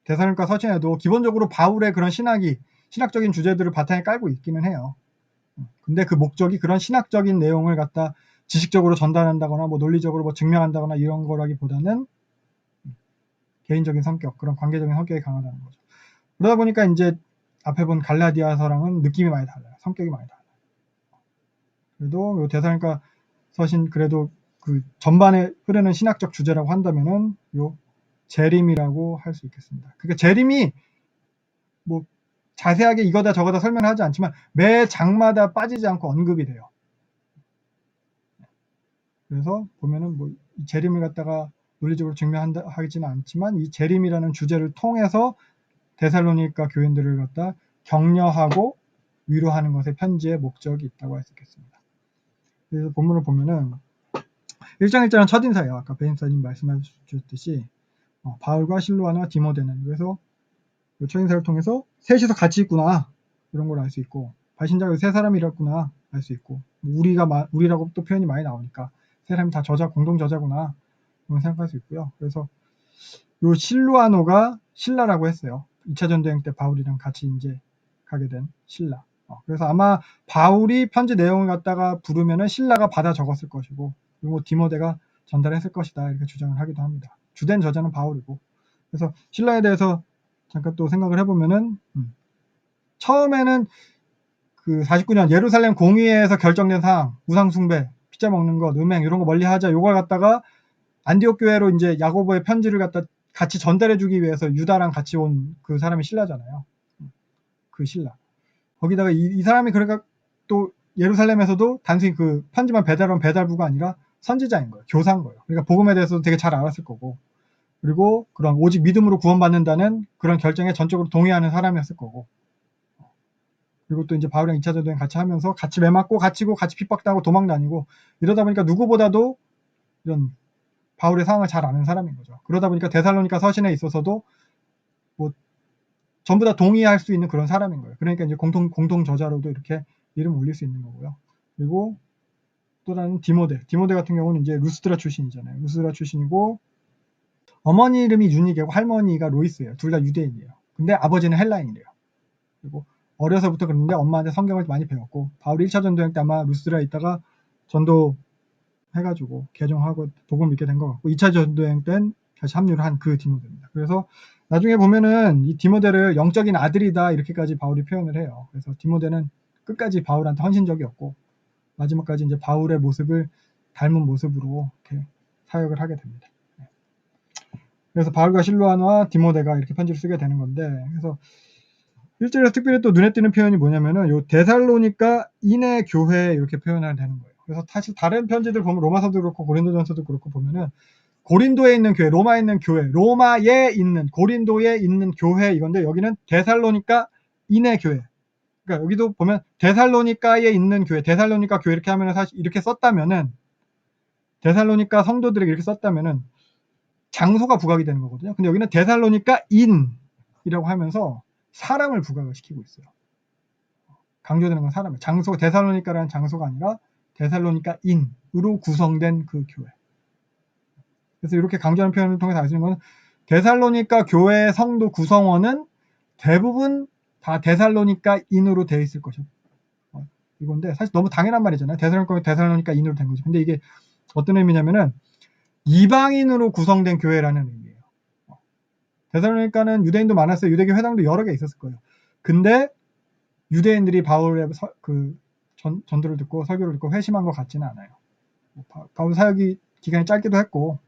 데살로니가 서신에도 기본적으로 바울의 그런 신학적인 주제들을 바탕에 깔고 있기는 해요. 근데 그 목적이 그런 신학적인 내용을 갖다 지식적으로 전달한다거나 뭐 논리적으로 뭐 증명한다거나 이런 거라기보다는 개인적인 성격, 그런 관계적인 성격이 강하다는 거죠. 그러다 보니까 이제 앞에 본 갈라디아서랑은 느낌이 많이 달라요. 성격이 많이 달라요. 그래도 요 데살로니가 서신 그래도 그 전반에 흐르는 신학적 주제라고 한다면은 요 재림이라고 할 수 있겠습니다. 그러니까 재림이 뭐 자세하게 이거다 저거다 설명하지 않지만 매 장마다 빠지지 않고 언급이 돼요. 그래서 보면은 뭐 이 재림을 갖다가 논리적으로 증명하지는 않지만 이 재림이라는 주제를 통해서 데살로니가 교인들을 갖다 격려하고 위로하는 것에 편지의 목적이 있다고 할 수 있겠습니다. 그래서 본문을 보면은 1장 1절은 첫인사예요. 아까 베인사님 말씀해 주셨듯이 바울과 실로아나 디모데는 그래서 첫인사를 통해서 셋이서 같이 있구나 이런 걸 알 수 있고 발신자가 세 사람이랬구나 알 수 있고 우리라고 또 표현이 많이 나오니까 세 사람이 다 공동 저자구나 그런 생각할 수 있고요. 그래서 요 실루아노가 신라라고 했어요. 2차 전쟁 때 바울이랑 같이 이제 가게 된 신라. 그래서 아마 바울이 편지 내용을 갖다가 부르면은 신라가 받아 적었을 것이고 그리고 디모데가 전달했을 것이다 이렇게 주장을 하기도 합니다. 주된 저자는 바울이고 그래서 신라에 대해서 잠깐 또 생각을 해보면은 처음에는 그 49년 예루살렘 공의회에서 결정된 사항 우상 숭배, 피자 먹는 것, 음행 이런 거 멀리하자 요걸 갖다가 안디옥 교회로 이제 야고보의 편지를 갖다 같이 전달해주기 위해서 유다랑 같이 온 그 사람이 신라잖아요. 그 신라. 거기다가 이 사람이 그러니까 또 예루살렘에서도 단순히 그 편지만 배달한 배달부가 아니라 선지자인 거예요. 교사인 거예요. 그러니까 복음에 대해서도 되게 잘 알았을 거고 그리고 그런 오직 믿음으로 구원받는다는 그런 결정에 전적으로 동의하는 사람이었을 거고 그리고 또 이제 바울이랑 2차 전쟁 같이 하면서 같이 매맞고 갇히고 같이 핍박당하고 도망 다니고 이러다 보니까 누구보다도 이런 바울의 상황을 잘 아는 사람인 거죠. 그러다 보니까 데살로니가 서신에 있어서도 뭐 전부 다 동의할 수 있는 그런 사람인 거예요. 그러니까 이제 공통 저자로도 이렇게 이름 올릴 수 있는 거고요. 그리고 또 다른 디모데 같은 경우는 이제 루스드라 출신이잖아요. 루스드라 출신이고 어머니 이름이 유니게고 할머니가 로이스예요. 둘 다 유대인이에요. 근데 아버지는 헬라인이래요. 그리고 어려서부터 그랬는데 엄마한테 성경을 많이 배웠고 바울이 1차 전도행 때 아마 루스드라에 있다가 전도 해가지고 개종하고 복음 믿게 된 것 같고 2차 전도행 땐 다시 합류를 한 그 디모데입니다. 그래서 나중에 보면은 이 디모데를 영적인 아들이다 이렇게까지 바울이 표현을 해요. 그래서 디모데는 끝까지 바울한테 헌신적이었고 마지막까지 이제 바울의 모습을 닮은 모습으로 이렇게 사역을 하게 됩니다. 그래서 바울과 실로아와 디모데가 이렇게 편지를 쓰게 되는 건데 그래서 1절에서 특별히 또 눈에 띄는 표현이 뭐냐면은 요 데살로니가 인의 교회 이렇게 표현을 되는 거예요. 그래서 사실 다른 편지들 보면 로마서도 그렇고 고린도전서도 그렇고 보면은 고린도에 있는 교회, 로마에 있는 교회, 로마에 있는 고린도에 있는 교회 이건데 여기는 데살로니가 인의 교회. 그러니까 여기도 보면 데살로니가에 있는 교회, 데살로니가 교회 이렇게 하면은 사실 이렇게 썼다면은 데살로니가 성도들에게 이렇게 썼다면은 장소가 부각이 되는 거거든요. 근데 여기는 데살로니가 인이라고 하면서 사람을 부각을 시키고 있어요. 강조되는 건 사람이에요. 장소 데살로니가라는 장소가 아니라 데살로니가 인으로 구성된 그 교회. 그래서 이렇게 강조하는 표현을 통해서 알 수 있는 건 데살로니가 교회 성도 구성원은 대부분 다 데살로니가 인으로 되어 있을 것이다. 이건데 사실 너무 당연한 말이잖아요. 데살로니가 인으로 된 거죠. 근데 이게 어떤 의미냐면은 이방인으로 구성된 교회라는 의미예요. 데살로니가는 유대인도 많았어요. 유대교 회당도 여러 개 있었을 거예요. 근데 유대인들이 바울의 전도를 듣고 설교를 듣고 회심한 것 같지는 않아요. 바울 사역이 기간이 짧기도 했고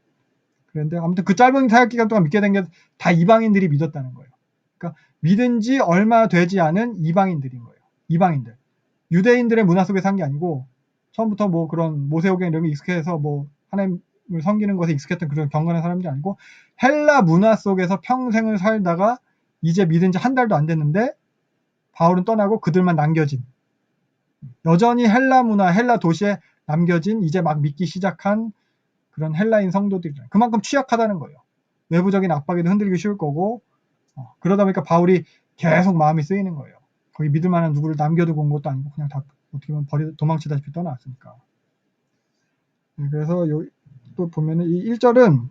그런데 아무튼 그 짧은 사역 기간 동안 믿게 된 게 다 이방인들이 믿었다는 거예요. 그러니까 믿은 지 얼마 되지 않은 이방인들인 거예요. 이방인들. 유대인들의 문화 속에 산 게 아니고 처음부터 뭐 그런 모세오경 이런 게 익숙해서 뭐 하나님을 섬기는 것에 익숙했던 그런 경건한 사람들이 아니고 헬라 문화 속에서 평생을 살다가 이제 믿은 지 한 달도 안 됐는데 바울은 떠나고 그들만 남겨진 여전히 헬라 문화, 헬라 도시에 남겨진 이제 막 믿기 시작한 그런 헬라인 성도들이잖아요. 그만큼 취약하다는 거예요. 외부적인 압박에도 흔들리기 쉬울 거고 그러다 보니까 바울이 계속 마음이 쓰이는 거예요. 거기 믿을 만한 누구를 남겨두고 온 것도 아니고 그냥 다 어떻게 보면 도망치다시피 떠나왔으니까. 그래서 또 보면은 이 1절은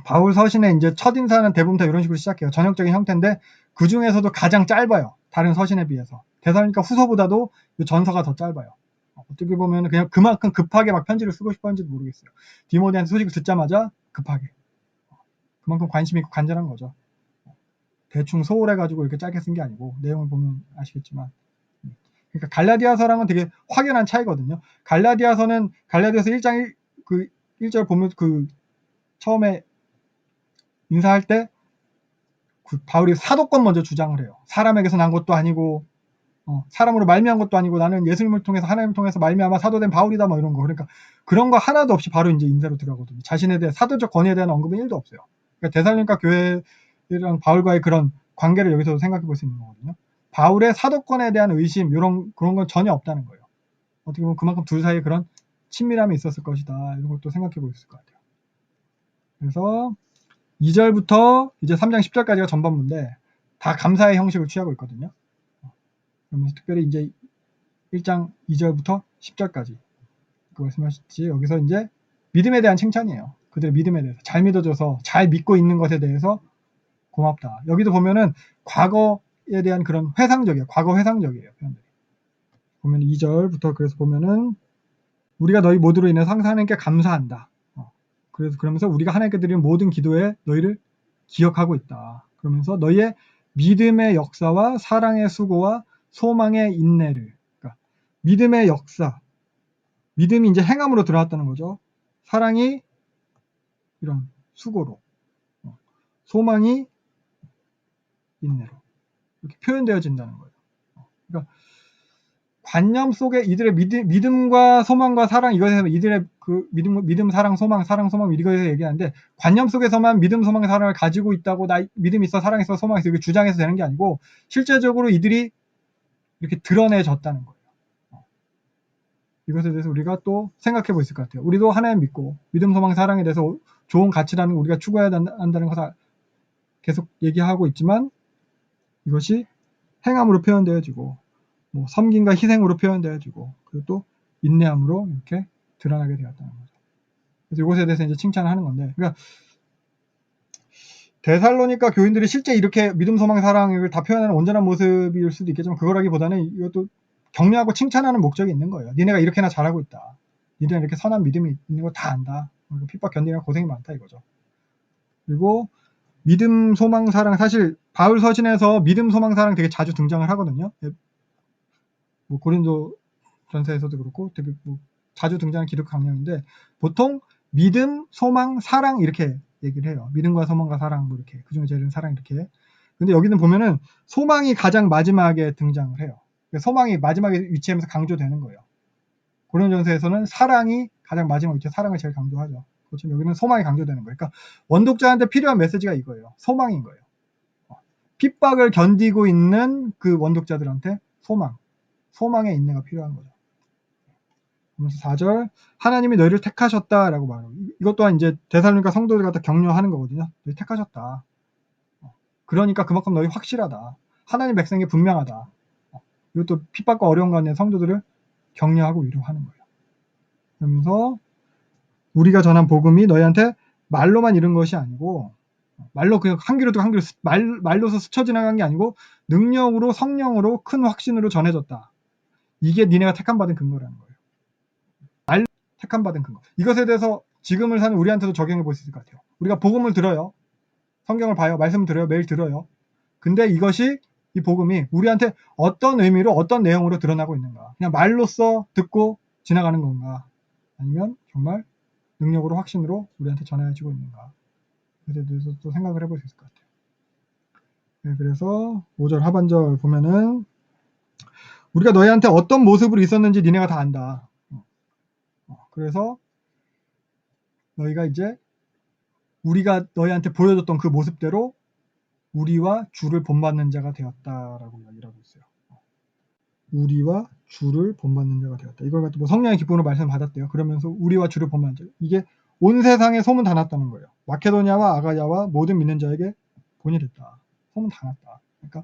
바울 서신의 이제 첫 인사는 대부분 다 이런 식으로 시작해요. 전형적인 형태인데 그 중에서도 가장 짧아요. 다른 서신에 비해서. 데살로니가 후서보다도 전서가 더 짧아요. 어떻게 보면 그냥 그만큼 급하게 막 편지를 쓰고 싶어 하는지도 모르겠어요. 디모데한테 소식을 듣자마자 급하게. 그만큼 관심 있고 간절한 거죠. 대충 소홀해가지고 이렇게 짧게 쓴 게 아니고 내용을 보면 아시겠지만. 그러니까 갈라디아서랑은 되게 확연한 차이거든요. 갈라디아서는 갈라디아서 1장 1절 보면 그 처음에 인사할 때 바울이 사도권 먼저 주장을 해요. 사람에게서 난 것도 아니고 사람으로 말미암은 것도 아니고 나는 예수님을 통해서 하나님을 통해서 말미암아 사도된 바울이다 뭐 이런 거. 그러니까 그런 거 하나도 없이 바로 이제 인사로 들어가거든요. 자신에 대해 사도적 권위에 대한 언급은 1도 없어요. 그러니까 데살로니가 교회랑 바울과의 그런 관계를 여기서 생각해 볼 수 있는 거거든요. 바울의 사도권에 대한 의심 그런 건 전혀 없다는 거예요. 어떻게 보면 그만큼 둘 사이에 그런 친밀함이 있었을 것이다. 이런 것도 생각해 볼 수 있을 것 같아요. 그래서 2절부터 이제 3장 10절까지가 전반부인데 다 감사의 형식을 취하고 있거든요. 그러면서 특별히 이제 1장 2절부터 10절까지 그 말씀하셨지 여기서 이제 믿음에 대한 칭찬이에요. 그들의 믿음에 대해서 잘 믿어줘서 잘 믿고 있는 것에 대해서 고맙다. 여기도 보면은 과거에 대한 그런 회상적이에요. 과거 회상적이에요. 표현들이. 보면 2절부터 그래서 보면은 우리가 너희 모두로 인해서 항상 하나님께 감사한다. 그래서 그러면서 우리가 하나님께 드리는 모든 기도에 너희를 기억하고 있다. 그러면서 너희의 믿음의 역사와 사랑의 수고와 소망의 인내를 그러니까 믿음의 역사 믿음이 이제 행함으로 들어왔다는 거죠. 사랑이 이런 수고로 소망이 인내로 이렇게 표현되어진다는 거예요. 그러니까 관념 속에 이들의 믿음과 소망과 사랑 이것에서 이들의 그 믿음 사랑 소망 이거에서 얘기하는데 관념 속에서만 믿음 소망 사랑을 가지고 있다고 나 믿음 있어 사랑 있어 소망 있어 이렇게 주장해서 되는 게 아니고 실제적으로 이들이 이렇게 드러내졌다는 거예요. 이것에 대해서 우리가 또 생각해 볼 수 있을 것 같아요. 우리도 하나님 믿고 믿음 소망 사랑에 대해서 좋은 가치라는 걸 우리가 추구해야 한다는 것을 계속 얘기하고 있지만 이것이 행함으로 표현되어지고 뭐 섬김과 희생으로 표현되어지고 그리고 또 인내함으로 이렇게 드러나게 되었다는 거죠. 그래서 이것에 대해서 이제 칭찬을 하는 건데, 그러니까 데살로니가 교인들이 실제 이렇게 믿음, 소망, 사랑을 다 표현하는 온전한 모습일 수도 있겠지만 그거라기보다는 이것도 격려하고 칭찬하는 목적이 있는 거예요. 니네가 이렇게나 잘하고 있다. 니네가 이렇게 선한 믿음이 있는 거 다 안다. 핍박 견디느라 고생이 많다 이거죠. 그리고 믿음, 소망, 사랑, 사실 바울 서신에서 믿음, 소망, 사랑 되게 자주 등장을 하거든요. 뭐 고린도 전서에서도 그렇고 되게 뭐 자주 등장하는 기독 강령인데 보통 믿음, 소망, 사랑 이렇게 얘기를 해요. 믿음과 소망과 사랑 뭐 이렇게 그중에 제일 사랑 이렇게. 근데 여기는 보면은 소망이 가장 마지막에 등장을 해요. 소망이 마지막에 위치하면서 강조되는 거예요. 고린도전서에서는 사랑이 가장 마지막 위치에 사랑을 제일 강조하죠. 그렇지만 여기는 소망이 강조되는 거예요. 그러니까 원독자한테 필요한 메시지가 이거예요. 소망인 거예요. 핍박을 견디고 있는 그 원독자들한테 소망의 인내가 필요한 거죠. 그래서 4절 하나님이 너희를 택하셨다라고 말해요. 이것 또한 이제 데살로니가 성도들 갖다 격려하는 거거든요. 너희 택하셨다. 그러니까 그만큼 너희 확실하다. 하나님 백성이 분명하다. 이것도 핍박과 어려운 가운데 성도들을 격려하고 위로하는 거예요. 그러면서 우리가 전한 복음이 너희한테 말로만 이른 것이 아니고 말로 그냥 한 귀로 듣고 한 귀로 말로서 스쳐 지나간 게 아니고 능력으로 성령으로 큰 확신으로 전해졌다. 이게 니네가 택함받은 근거라는 거예요. 택함받은 근거. 이것에 대해서 지금을 사는 우리한테도 적용해 볼 수 있을 것 같아요. 우리가 복음을 들어요. 성경을 봐요. 말씀을 들어요. 매일 들어요. 근데 이것이 이 복음이 우리한테 어떤 의미로 어떤 내용으로 드러나고 있는가. 그냥 말로써 듣고 지나가는 건가. 아니면 정말 능력으로 확신으로 우리한테 전해지고 있는가. 그에 대해서 또 생각을 해볼 수 있을 것 같아요. 네, 그래서 5절 하반절 보면은 우리가 너희한테 어떤 모습으로 있었는지 니네가 다 안다. 그래서 너희가 이제 우리가 너희한테 보여줬던 그 모습대로 우리와 주를 본받는 자가 되었다라고 이야기를 하고 있어요. 우리와 주를 본받는 자가 되었다. 이걸 갖고 뭐 성령의 기쁨으로 말씀 받았대요. 그러면서 우리와 주를 본받는 자. 이게 온 세상에 소문 다 났다는 거예요. 마케도니아와 아가야와 모든 믿는 자에게 본이 됐다. 소문 다 났다. 그러니까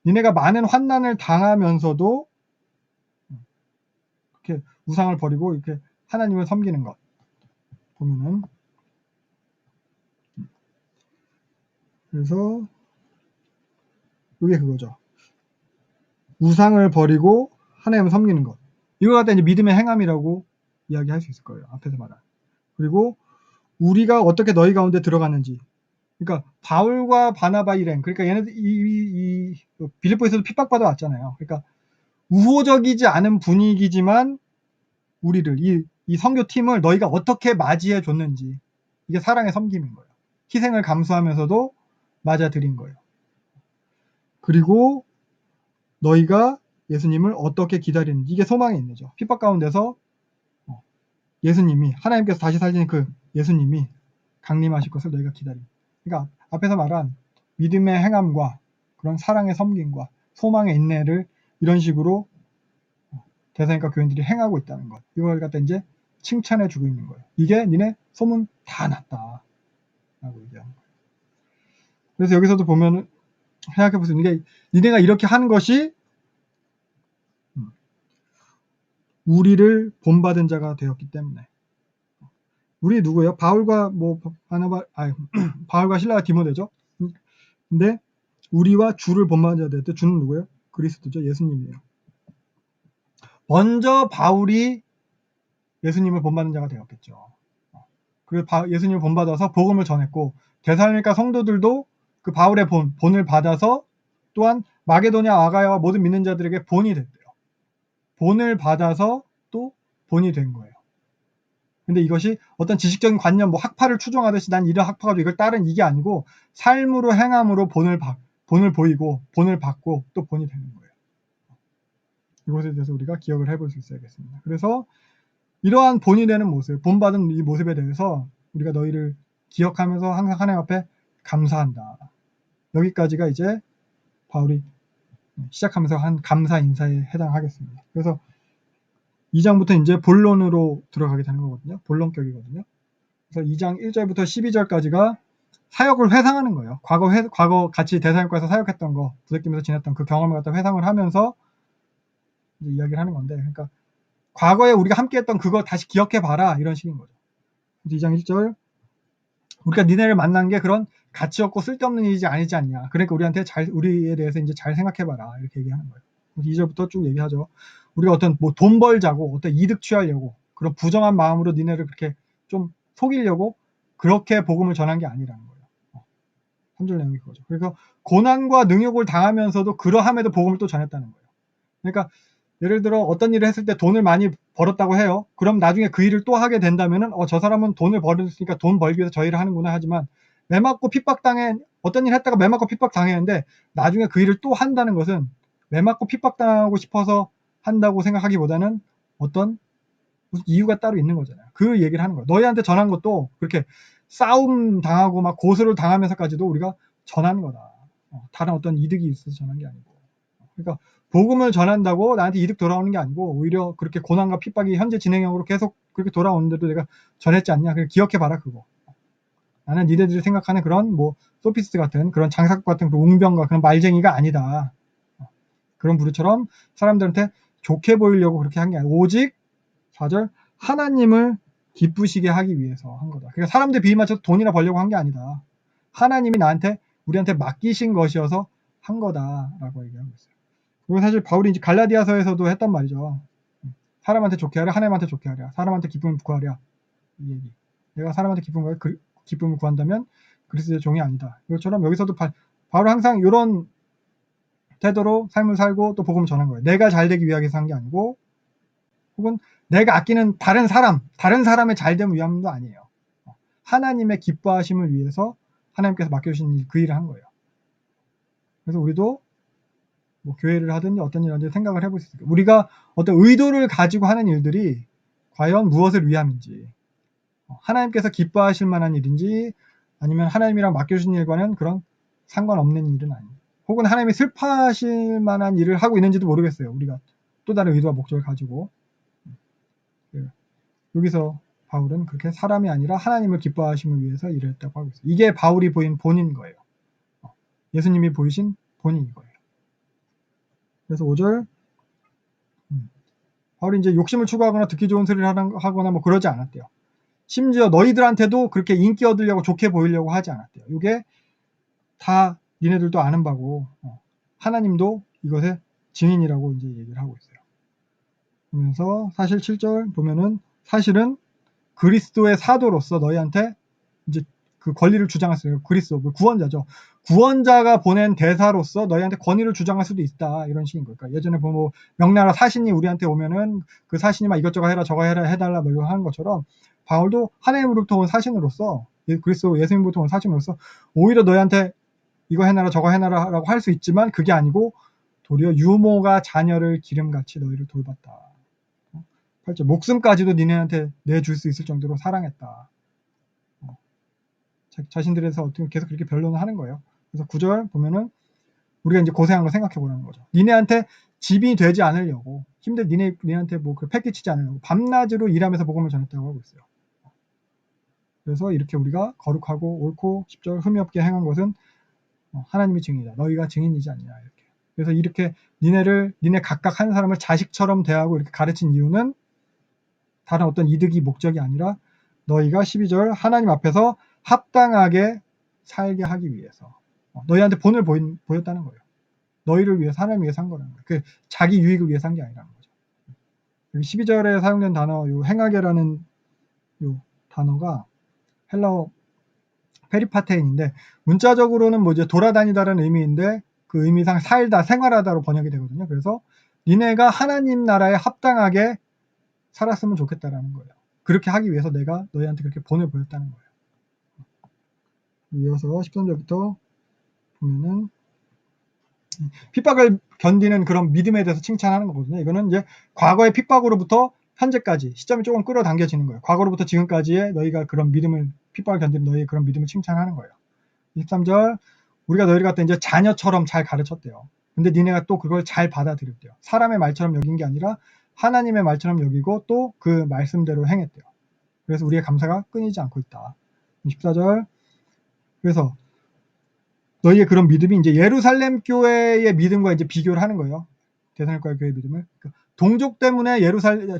니네가 많은 환난을 당하면서도 이렇게 우상을 버리고 이렇게 하나님을 섬기는 것 보면은 그래서 이게 그거죠. 우상을 버리고 하나님을 섬기는 것. 이걸 갖다 이제 믿음의 행함이라고 이야기할 수 있을 거예요. 앞에서 말한. 그리고 우리가 어떻게 너희 가운데 들어갔는지. 그러니까 바울과 바나바 일행. 그러니까 얘네들 빌립보에서도 핍박받아 왔잖아요. 그러니까 우호적이지 않은 분위기지만 우리를 이 선교팀을 너희가 어떻게 맞이해 줬는지. 이게 사랑의 섬김인 거예요. 희생을 감수하면서도 맞아들인 거예요. 그리고 너희가 예수님을 어떻게 기다리는지. 이게 소망의 인내죠. 핍박 가운데서 예수님이 하나님께서 다시 살리는 그 예수님이 강림하실 것을 너희가 기다립니다. 그러니까 앞에서 말한 믿음의 행함과 그런 사랑의 섬김과 소망의 인내를 이런 식으로 대사니까 교인들이 행하고 있다는 것. 이걸 갖다 이제 칭찬해 주고 있는 거예요. 이게 니네 소문 다 났다. 라고 얘기하는 거예요. 그래서 여기서도 보면 생각해 보세요. 이게 니네가 이렇게 하는 것이 우리를 본받은 자가 되었기 때문에. 우리 누구예요? 바울과 바울과 실라가 디모데죠. 근데 우리와 주를 본받은 자가 되었을 때 주는 누구예요? 그리스도죠. 예수님이에요. 먼저 바울이 예수님을 본받는 자가 되었겠죠. 그리고 예수님을 본받아서 복음을 전했고 데살로니가 성도들도 그 바울의 본을 받아서 또한 마게도냐 아가야와 모든 믿는 자들에게 본이 됐대요. 본을 받아서 또 본이 된 거예요. 근데 이것이 어떤 지식적인 관념, 뭐 학파를 추종하듯이 난 이런 학파 가지고 이걸 따른 이게 아니고 삶으로 행함으로 본을 보이고 본을 받고 또 본이 되는 거예요. 이것에 대해서 우리가 기억을 해볼 수 있어야겠습니다. 그래서 이러한 본이 되는 모습, 본받은 이 모습에 대해서 우리가 너희를 기억하면서 항상 하나님 앞에 감사한다. 여기까지가 이제 바울이 시작하면서 한 감사 인사에 해당하겠습니다. 그래서 2장부터 이제 본론으로 들어가게 되는 거거든요. 본론격이거든요. 그래서 2장 1절부터 12절까지가 사역을 회상하는 거예요. 과거 같이 대사님과에서 사역했던 거, 부대끼면서 지냈던 그 경험을 갖다 회상을 하면서 이제 이야기를 하는 건데, 그러니까 과거에 우리가 함께 했던 그거 다시 기억해봐라, 이런 식인 거죠. 2장 1절, 우리가 니네를 만난 게 그런 가치 없고 쓸데없는 일이지 아니지 않냐. 그러니까 우리에 대해서 이제 잘 생각해봐라, 이렇게 얘기하는 거예요. 2절부터 쭉 얘기하죠. 우리가 어떤 뭐 돈 벌자고, 어떤 이득 취하려고, 그런 부정한 마음으로 니네를 그렇게 좀 속이려고 그렇게 복음을 전한 게 아니라는 거예요. 3절 내용이 그거죠. 그래서 고난과 능욕을 당하면서도 그러함에도 복음을 또 전했다는 거예요. 그러니까 예를 들어 어떤 일을 했을 때 돈을 많이 벌었다고 해요. 그럼 나중에 그 일을 또 하게 된다면은 저 사람은 돈을 벌었으니까 돈 벌기 위해서 저 일을 하는구나 하지만 매맞고 핍박당해 어떤 일 했다가 매맞고 핍박당했는데 나중에 그 일을 또 한다는 것은 매맞고 핍박당하고 싶어서 한다고 생각하기보다는 어떤 무슨 이유가 따로 있는 거잖아요. 그 얘기를 하는 거예요. 너희한테 전한 것도 그렇게 싸움 당하고 막 고소를 당하면서까지도 우리가 전한 거다. 다른 어떤 이득이 있어서 전한 게 아니고. 그러니까 복음을 전한다고 나한테 이득 돌아오는 게 아니고 오히려 그렇게 고난과 핍박이 현재 진행형으로 계속 그렇게 돌아오는데도 내가 전했지 않냐. 그걸 기억해봐라 그거. 나는 니네들이 생각하는 그런 뭐 소피스트 같은 그런 장사꾼 같은 그런 웅병과 그런 말쟁이가 아니다. 그런 부류처럼 사람들한테 좋게 보이려고 그렇게 한 게 아니라 오직 4절 하나님을 기쁘시게 하기 위해서 한 거다. 그러니까 사람들 비위 맞춰서 돈이나 벌려고 한 게 아니다. 하나님이 우리한테 맡기신 것이어서 한 거다라고 얘기하고 있어요. 그리고 사실 바울이 이제 갈라디아서에서도 했던 말이죠. 사람한테 좋게 하랴, 하나님한테 좋게 하랴, 사람한테 기쁨을 구하랴. 이 얘기. 내가 사람한테 기쁨을 구한다면 그리스도의 종이 아니다. 이것처럼 여기서도 바울은 항상 이런 태도로 삶을 살고 또 복음을 전한 거예요. 내가 잘 되기 위해서 한 게 아니고 혹은 내가 아끼는 다른 사람의 잘됨을 위함도 아니에요. 하나님의 기뻐하심을 위해서 하나님께서 맡겨주신 그 일을 한 거예요. 그래서 우리도 뭐 교회를 하든지 어떤 일을 하든지 생각을 해볼 수 있어요. 우리가 어떤 의도를 가지고 하는 일들이 과연 무엇을 위함인지, 하나님께서 기뻐하실 만한 일인지, 아니면 하나님이랑 맡겨주신 일과는 그런 상관없는 일은 아니에요. 혹은 하나님이 슬퍼하실 만한 일을 하고 있는지도 모르겠어요. 우리가 또 다른 의도와 목적을 가지고. 여기서 바울은 그렇게 사람이 아니라 하나님을 기뻐하심을 위해서 일을 했다고 하고 있어요. 이게 바울이 보인 본인 거예요. 예수님이 보이신 본인 거예요. 그래서 5절 바울이 이제 욕심을 추구하거나 듣기 좋은 소리를 하거나 뭐 그러지 않았대요. 심지어 너희들한테도 그렇게 인기 얻으려고 좋게 보이려고 하지 않았대요. 이게 다 니네들도 아는 바고 하나님도 이것의 증인이라고 이제 얘기를 하고 있어요. 그러면서 사실 7절 보면은 사실은 그리스도의 사도로서 너희한테 이제 그 권리를 주장했어요. 그리스도 구원자죠. 구원자가 보낸 대사로서 너희한테 권위를 주장할 수도 있다. 이런 식인 거예요. 그러니까 예전에 보면 명나라 사신이 우리한테 오면은 그 사신이 막 이것저것 해라 저거 해라 해달라 뭐 이런 하는 것처럼 바울도 하나님으로부터 온 사신으로서 그리스도 예수님으로부터 온 사신으로서 오히려 너희한테 이거 해놔라 저거 해놔라라고 할 수 있지만 그게 아니고 도리어 유모가 자녀를 기름같이 너희를 돌봤다. 8절 목숨까지도 니네한테 내줄 수 있을 정도로 사랑했다. 자신들에서 어떻게 계속 그렇게 변론을 하는 거예요. 그래서 9절 보면은 우리가 이제 고생한 거 생각해 보라는 거죠. 니네한테 집이 되지 않으려고 니네한테 뭐 그 패기치지 않으려고 밤낮으로 일하면서 복음을 전했다고 하고 있어요. 그래서 이렇게 우리가 거룩하고 옳고 10절 흠이 없게 행한 것은 하나님이 증인이다. 너희가 증인이지 않냐 이렇게. 그래서 이렇게 니네 각각 한 사람을 자식처럼 대하고 이렇게 가르친 이유는 다른 어떤 이득이 목적이 아니라 너희가 12절 하나님 앞에서 합당하게 살게 하기 위해서 너희한테 본을 보였다는 거예요. 너희를 위해서 하나님 위해서 한 거라는 거예요. 그 자기 유익을 위해서 한 게 아니라는 거죠. 여기 12절에 사용된 단어 요 행하게라는 요 단어가 헬라어 페리파테인인데 문자적으로는 뭐 이제 돌아다니다라는 의미인데 그 의미상 살다 생활하다로 번역이 되거든요. 그래서 니네가 하나님 나라에 합당하게 살았으면 좋겠다라는 거예요. 그렇게 하기 위해서 내가 너희한테 그렇게 본을 보였다는 거예요. 이어서 13절부터 보면은 핍박을 견디는 그런 믿음에 대해서 칭찬하는 거거든요. 이거는 이제 과거의 핍박으로부터 현재까지 시점이 조금 끌어당겨지는 거예요. 과거로부터 지금까지의 너희가 그런 핍박을 견디는 너희의 그런 믿음을 칭찬하는 거예요. 23절 우리가 너희를 갖다 이제 자녀처럼 잘 가르쳤대요. 근데 니네가 또 그걸 잘 받아들였대요. 사람의 말처럼 여긴 게 아니라 하나님의 말처럼 여기고 또 그 말씀대로 행했대요. 그래서 우리의 감사가 끊이지 않고 있다. 24절 그래서 너희의 그런 믿음이 이제 예루살렘 교회의 믿음과 이제 비교를 하는 거예요. 데살로니가 교회의 믿음을. 동족 때문에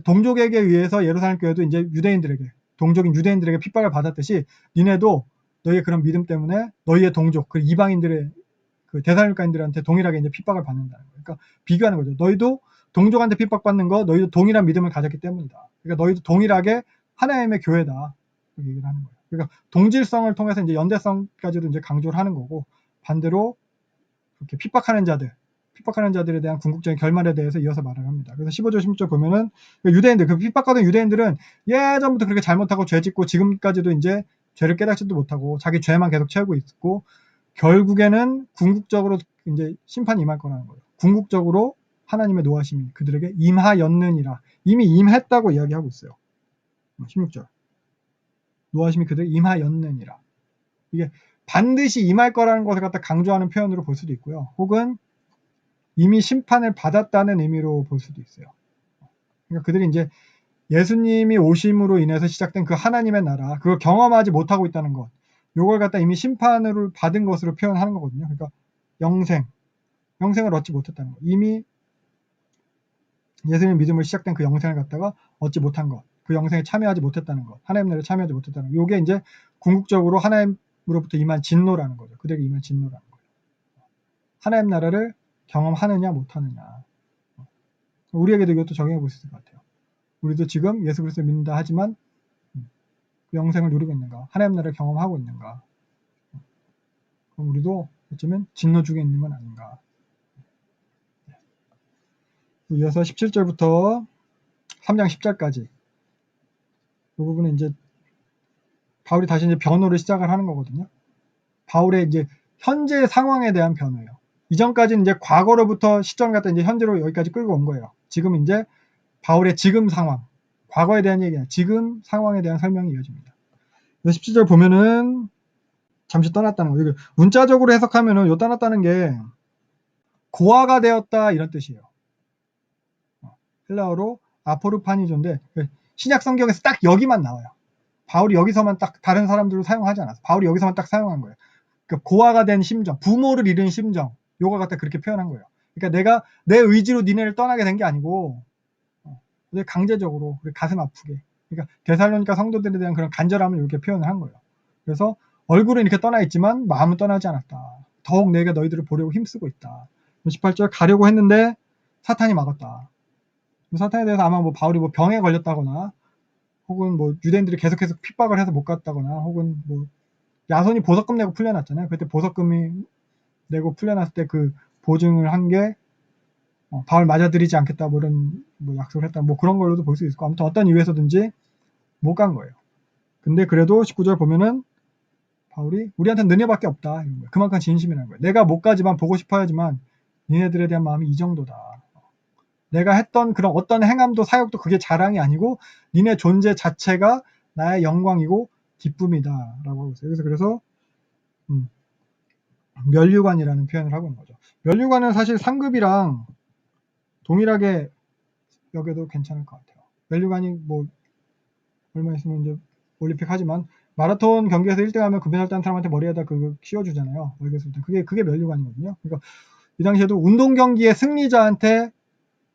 동족에게 의해서 예루살렘 교회도 이제 유대인들에게, 동족인 유대인들에게 핍박을 받았듯이 니네도 너희의 그런 믿음 때문에 너희의 동족, 그 이방인들의 그 데살로니가인들한테 동일하게 이제 핍박을 받는다는 거예요. 그러니까 비교하는 거죠. 너희도 동족한테 핍박받는 거 너희도 동일한 믿음을 가졌기 때문이다. 그러니까 너희도 동일하게 하나님의 교회다. 이렇게 얘기를 하는 거예요. 그러니까 동질성을 통해서 이제 연대성까지도 이제 강조를 하는 거고, 반대로 이렇게 핍박하는 자들에 대한 궁극적인 결말에 대해서 이어서 말을 합니다. 그래서 15절 16절 보면은 유대인들, 그 핍박하던 유대인들은 예전부터 그렇게 잘못하고 죄 짓고 지금까지도 이제 죄를 깨닫지도 못하고 자기 죄만 계속 채우고 있고, 결국에는 궁극적으로 이제 심판이 임할 거라는 거예요. 궁극적으로 하나님의 노하심이 그들에게 임하였느니라. 이미 임했다고 이야기하고 있어요. 16절. 노하심이 그들에게 임하였느니라. 이게 반드시 임할 거라는 것을 갖다 강조하는 표현으로 볼 수도 있고요. 혹은 이미 심판을 받았다는 의미로 볼 수도 있어요. 그러니까 그들이 이제 예수님이 오심으로 인해서 시작된 그 하나님의 나라, 그걸 경험하지 못하고 있다는 것, 요걸 갖다 이미 심판을 받은 것으로 표현하는 거거든요. 그러니까 영생을 얻지 못했다는 것, 이미 예수님 믿음을 시작된 그 영생을 갖다가 얻지 못한 것, 그 영생에 참여하지 못했다는 것, 하나님 나라에 참여하지 못했다는 것, 요게 이제 궁극적으로 하나님으로부터 임한 진노라는 거죠. 그들에게 임한 진노라는 거예요. 하나님 나라를 경험하느냐 못하느냐. 우리에게도 이것도 적용해 볼 수 있을 것 같아요. 우리도 지금 예수 그리스도를 믿는다 하지만 그 영생을 누리고 있는가? 하나님 나라를 경험하고 있는가? 그럼 우리도 어쩌면 진노 중에 있는 건 아닌가? 이어서 17절부터 3장 10절까지 이 부분은 이제 바울이 다시 이제 변호를 시작을 하는 거거든요. 바울의 이제 현재 상황에 대한 변호예요. 이전까지는 이제 과거로부터 시점을 갖다 이제 현재로 여기까지 끌고 온 거예요. 지금 이제 바울의 지금 상황, 과거에 대한 얘기야. 지금 상황에 대한 설명이 이어집니다. 17절 보면은 잠시 떠났다는 거. 여기 문자적으로 해석하면은 요 떠났다는 게 고아가 되었다 이런 뜻이에요. 헬라어로 아포르파니존인데 신약 성경에서 딱 여기만 나와요. 바울이 여기서만 딱 다른 사람들로 사용하지 않았어. 바울이 여기서만 딱 사용한 거예요. 그러니까 고아가 된 심정, 부모를 잃은 심정, 요거 갖다 그렇게 표현한 거예요. 그러니까 내가 내 의지로 니네를 떠나게 된 게 아니고 강제적으로 가슴 아프게. 그러니까 데살로니가 성도들에 대한 그런 간절함을 이렇게 표현을 한 거예요. 그래서 얼굴은 이렇게 떠나 있지만 마음은 떠나지 않았다. 더욱 내가 너희들을 보려고 힘쓰고 있다. 18절 가려고 했는데 사탄이 막았다. 사탄에 대해서 아마 뭐 바울이 뭐 병에 걸렸다거나 혹은 뭐 유대인들이 계속해서 핍박을 해서 못 갔다거나 혹은 뭐 야손이 보석금 내고 풀려났잖아요. 그때 보석금이 내고 풀려났을 때 그 보증을 한 게 바울 맞아들이지 않겠다 뭐 이런 뭐 약속을 했다 뭐 그런 걸로도 볼 수 있고 아무튼 어떤 이유에서든지 못 간 거예요. 근데 그래도 19절 보면은 바울이 우리한테는 너네밖에 없다. 이런 거예요. 그만큼 진심이라는 거예요. 내가 못 가지만 보고 싶어 하지만 니네들에 대한 마음이 이 정도다. 내가 했던 그런 어떤 행함도 사역도 그게 자랑이 아니고 니네 존재 자체가 나의 영광이고 기쁨이다 라고 하고 있어요. 그래서 면류관이라는 표현을 하고 있는 거죠. 면류관은 사실 상급이랑 동일하게 여겨도 괜찮을 것 같아요. 면류관이 뭐 얼마 있으면 이제 올림픽 하지만 마라톤 경기에서 1등하면 금메달 딴 사람한테 머리에다 그거 씌워주잖아요. 그게 면류관이거든요. 그러니까 이 당시에도 운동 경기의 승리자한테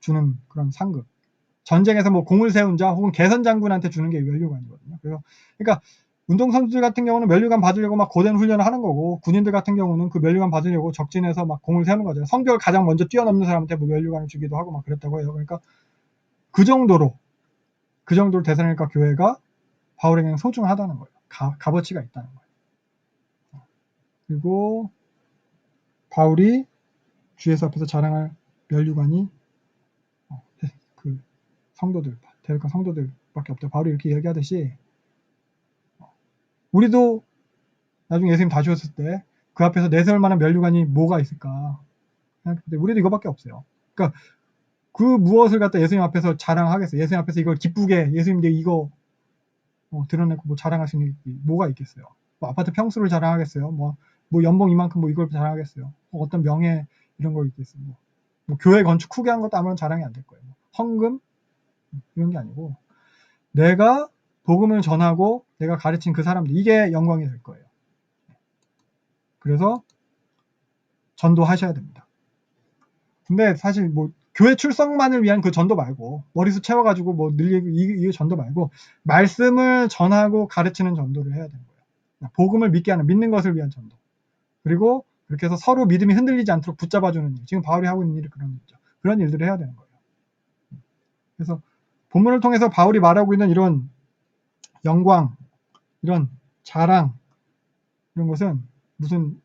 주는 그런 상급. 전쟁에서 뭐 공을 세운 자 혹은 개선 장군한테 주는 게 면류관이거든요. 그러니까 운동선수들 같은 경우는 면류관 받으려고 막 고된 훈련을 하는 거고 군인들 같은 경우는 그 면류관 받으려고 적진에서 막 공을 세우는 거죠. 성격을 가장 먼저 뛰어넘는 사람한테 뭐 면류관을 주기도 하고 막 그랬다고 해요. 그러니까 그 정도로 데살로니가 교회가 바울에게는 소중하다는 거예요. 값어치가 있다는 거예요. 그리고 바울이 주 예수 앞에서 자랑할 면류관이 그 데살로니가 성도들밖에 없다. 바울이 이렇게 얘기하듯이 우리도 나중에 예수님 다시 오셨을 때 그 앞에서 내세울 만한 면류관이 뭐가 있을까? 근데 우리도 이거밖에 없어요. 그러니까 그 무엇을 갖다 예수님 앞에서 자랑하겠어요? 예수님 앞에서 이걸 기쁘게 예수님 이거 드러내고 뭐 자랑할 수 있는 게 뭐가 있겠어요? 뭐 아파트 평수를 자랑하겠어요? 뭐 연봉 이만큼 뭐 이걸 자랑하겠어요? 어떤 명예 이런 거 있겠어요? 뭐 교회 건축 크게 한 것도 아무런 자랑이 안 될 거예요. 헌금 이런 게 아니고 내가 복음을 전하고 내가 가르친 그 사람들 이게 영광이 될 거예요. 그래서 전도하셔야 됩니다. 근데 사실 뭐 교회 출석만을 위한 그 전도 말고 머리수 채워가지고 뭐 늘리고 이 전도 말고 말씀을 전하고 가르치는 전도를 해야 되는 거예요. 복음을 믿게 하는 믿는 것을 위한 전도. 그리고 그렇게 해서 서로 믿음이 흔들리지 않도록 붙잡아주는 일. 지금 바울이 하고 있는 일이 그런 일이죠. 그런 일들을 해야 되는 거예요. 그래서 본문을 통해서 바울이 말하고 있는 이런 영광, 이런 자랑, 이런 것은 무슨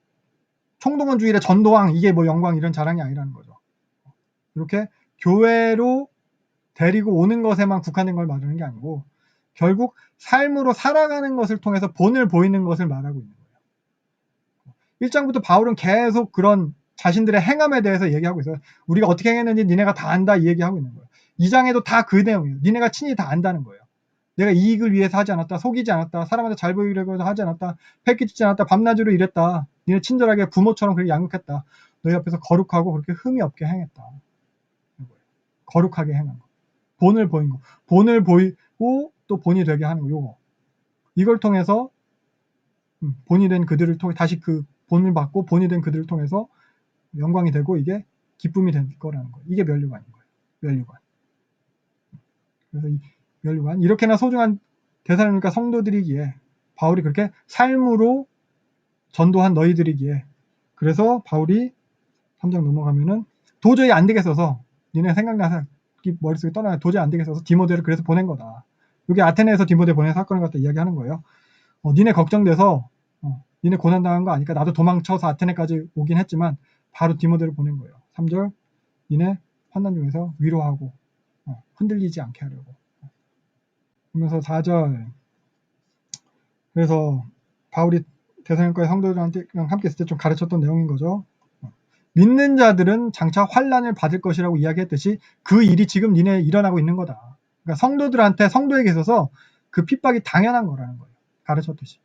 총동원주의의 전도왕, 이게 뭐 영광 이런 자랑이 아니라는 거죠. 이렇게 교회로 데리고 오는 것에만 국한된 걸 말하는 게 아니고 결국 삶으로 살아가는 것을 통해서 본을 보이는 것을 말하고 있는 거예요. 1장부터 바울은 계속 그런 자신들의 행함에 대해서 얘기하고 있어요. 우리가 어떻게 행했는지 니네가 다 안다 이 얘기하고 있는 거예요. 2장에도 다 그 내용이에요. 니네가 친히 다 안다는 거예요. 내가 이익을 위해서 하지 않았다. 속이지 않았다. 사람한테 잘 보이려고 하지 않았다. 패기치지 않았다. 밤낮으로 일했다. 니네 친절하게 부모처럼 그렇게 양육했다. 너희 앞에서 거룩하고 그렇게 흠이 없게 행했다. 거룩하게 행한 거. 본을 보인 거. 본을 보이고 또 본이 되게 하는 거. 요거. 이걸 통해서 본이 된 그들을 통해 다시 그 본을 받고 본이 된 그들을 통해서 영광이 되고 이게 기쁨이 될 거라는 거예요. 이게 면류관인 거예요. 면류관. 그래서 이 면류관 이렇게나 소중한 데살로니가 성도들이기에 바울이 그렇게 삶으로 전도한 너희들이기에 그래서 바울이 3장 넘어가면은 도저히 안 되겠어서 니네 생각나서 머릿속에 떠나요. 도저히 안 되겠어서 디모데를 그래서 보낸 거다. 여기 아테네에서 디모데 보낸 사건을 갖다 이야기하는 거예요. 니네 걱정돼서 니네 고난당한 거 아니까 나도 도망쳐서 아테네까지 오긴 했지만 바로 디모데를 보낸 거예요. 3절 니네 환난 중에서 위로하고 흔들리지 않게 하려고. 그러면서 4절 그래서 바울이 데살로니가의 성도들한테 함께 있을 때 좀 가르쳤던 내용인 거죠. 믿는 자들은 장차 환난을 받을 것이라고 이야기했듯이 그 일이 지금 니네 일어나고 있는 거다. 그러니까 성도들한테 성도에게 있어서 그 핍박이 당연한 거라는 거예요. 가르쳤듯이.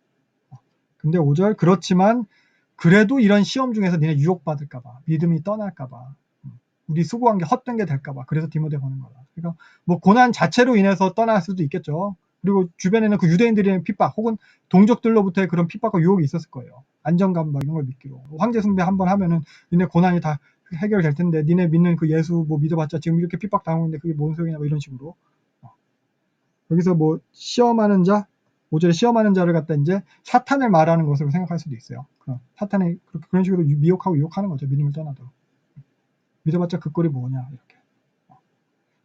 근데 5절 그렇지만 그래도 이런 시험 중에서 니네 유혹받을까 봐 믿음이 떠날까 봐 우리 수고한 게 헛된 게 될까 봐 그래서 디모데 보는 거다. 그러니까 뭐 고난 자체로 인해서 떠날 수도 있겠죠. 그리고 주변에는 그 유대인들의 핍박 혹은 동족들로부터의 그런 핍박과 유혹이 있었을 거예요. 안정감 막 이런 걸 믿기로. 황제 숭배 한번 하면은 니네 고난이 다 해결될 텐데 니네 믿는 그 예수 뭐 믿어봤자 지금 이렇게 핍박 당하고 있는데 그게 뭔 소용이냐 뭐 이런 식으로. 여기서 뭐 시험하는 자 5절에 시험하는 자를 갖다 이제 사탄을 말하는 것으로 생각할 수도 있어요. 사탄이 그런 식으로 미혹하고 유혹하는 거죠. 믿음을 떠나도록. 믿어봤자 그 꼴이 뭐냐 이렇게.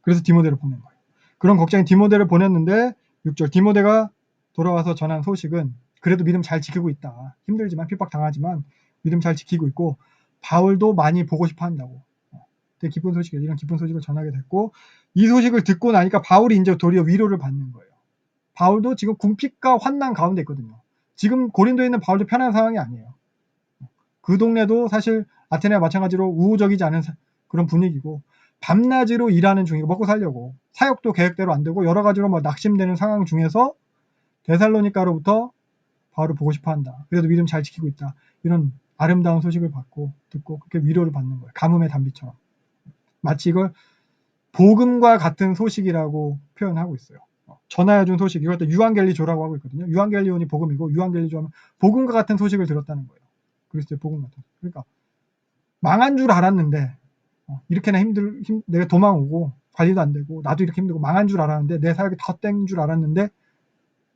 그래서 디모데를 보낸 거예요. 그런 걱정이 디모데를 보냈는데 6절 디모데가 돌아와서 전한 소식은 그래도 믿음 잘 지키고 있다. 힘들지만 핍박 당하지만 믿음 잘 지키고 있고 바울도 많이 보고 싶어 한다고. 되게 기쁜 소식이에요. 이런 기쁜 소식을 전하게 됐고 이 소식을 듣고 나니까 바울이 이제 도리어 위로를 받는 거예요. 바울도 지금 궁핍과 환난 가운데 있거든요. 지금 고린도에 있는 바울도 편한 상황이 아니에요. 그 동네도 사실 아테네와 마찬가지로 우호적이지 않은 그런 분위기고 밤낮으로 일하는 중이고 먹고 살려고 사역도 계획대로 안 되고 여러 가지로 막 낙심되는 상황 중에서 데살로니가로부터 바울을 보고 싶어 한다. 그래도 믿음 잘 지키고 있다. 이런 아름다운 소식을 받고 듣고 그렇게 위로를 받는 거예요. 가뭄의 단비처럼. 마치 이걸 복음과 같은 소식이라고 표현하고 있어요. 전하여준 소식, 이걸 또 유앙겔리조라고 하고 있거든요. 유앙겔리온이 복음이고 유앙겔리조는 복음과 같은 소식을 들었다는 거예요. 그리스도의 복음 같은. 그러니까 망한 줄 알았는데 이렇게나 내가 도망 오고 관리도 안 되고 나도 이렇게 힘들고 망한 줄 알았는데 내 사역이 덧된 줄 알았는데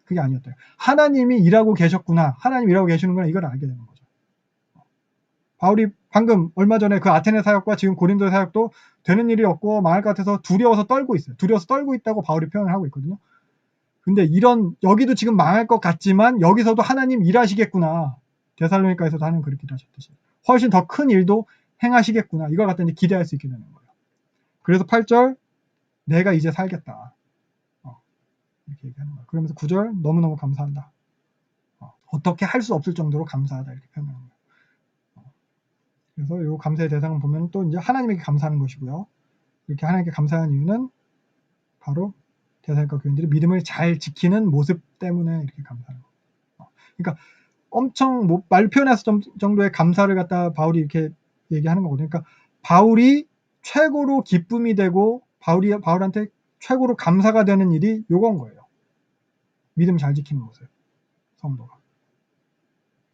그게 아니었대요. 하나님이 일하고 계셨구나. 하나님 일하고 계시는구나. 이걸 알게 되는 거죠. 바울이 방금 얼마 전에 그 아테네 사역과 지금 고린도 사역도 되는 일이 없고 망할 것 같아서 두려워서 떨고 있어요. 두려워서 떨고 있다고 바울이 표현을 하고 있거든요. 근데 여기도 지금 망할 것 같지만 여기서도 하나님 일하시겠구나. 데살로니가에서도 하나님 그렇게 일하셨듯이. 훨씬 더 큰 일도 행하시겠구나. 이걸 갖다 이제 기대할 수 있게 되는 거예요. 그래서 8절 내가 이제 살겠다. 이렇게 얘기하는 거예요. 그러면서 9절 너무너무 감사한다. 어떻게 할 수 없을 정도로 감사하다. 이렇게 표현하는 거예요. 그래서 이 감사의 대상을 보면 또 이제 하나님에게 감사하는 것이고요. 이렇게 하나님께 감사한 이유는 바로 데살로니가 교인들이 믿음을 잘 지키는 모습 때문에 이렇게 감사하는 거예요. 그러니까 엄청 말 표현할 정도의 감사를 갖다 바울이 이렇게 얘기하는 거거든요. 그러니까 바울이 최고로 기쁨이 되고 바울한테 최고로 감사가 되는 일이 요건 거예요. 믿음 잘 지키는 모습. 성도가.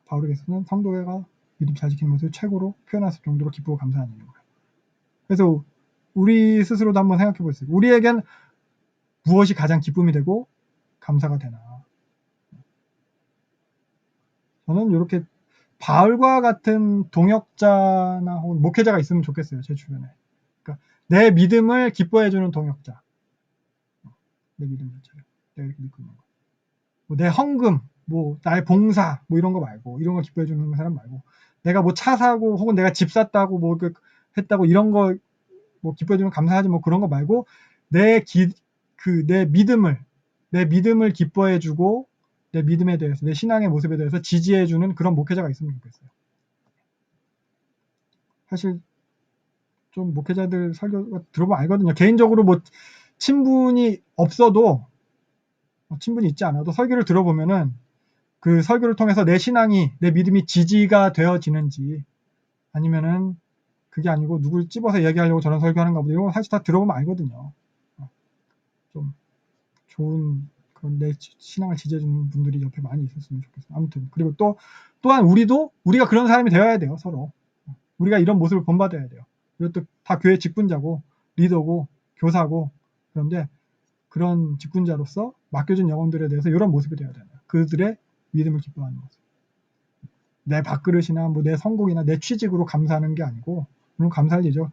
바울에게서는 성도가 믿음 잘 지키는 모습을 최고로 표현할 수 정도로 기쁘고 감사한 일인 거예요. 그래서 우리 스스로도 한번 생각해 보세요. 우리에겐 무엇이 가장 기쁨이 되고 감사가 되나? 저는 이렇게 바울과 같은 동역자나 혹은 목회자가 있으면 좋겠어요. 제 주변에. 그러니까 내 믿음을 기뻐해주는 동역자. 내 믿음 자체를. 내가 이렇게 믿고 있는 거. 뭐 내 헌금, 뭐 나의 봉사, 뭐 이런 거 말고, 이런 거 기뻐해주는 사람 말고, 내가 뭐 차 사고, 혹은 내가 집 샀다고, 뭐 했다고, 이런 거, 뭐 기뻐해주면 감사하지, 뭐 그런 거 말고, 내 믿음을 기뻐해주고, 내 믿음에 대해서, 내 신앙의 모습에 대해서 지지해주는 그런 목회자가 있으면 좋겠어요. 사실, 좀 목회자들 설교 들어보면 알거든요. 개인적으로 뭐, 친분이 없어도, 친분이 있지 않아도 설교를 들어보면은, 그 설교를 통해서 내 신앙이, 내 믿음이 지지가 되어지는지, 아니면은, 그게 아니고 누굴 찝어서 얘기하려고 저런 설교하는가 보다. 이런 거 사실 다 들어보면 알거든요. 좀 좋은 그런 내 신앙을 지지해주는 분들이 옆에 많이 있었으면 좋겠어요. 아무튼 그리고 또한 우리가 그런 사람이 되어야 돼요. 서로 우리가 이런 모습을 본받아야 돼요. 그리고 또 다 교회 직분자고 리더고 교사고 그런데 그런 직분자로서 맡겨준 영혼들에 대해서 이런 모습이 되어야 돼요. 그들의 믿음을 기뻐하는 모습. 내 밥그릇이나 뭐 내 성공이나 내 취직으로 감사하는 게 아니고 물론 감사할 일이죠.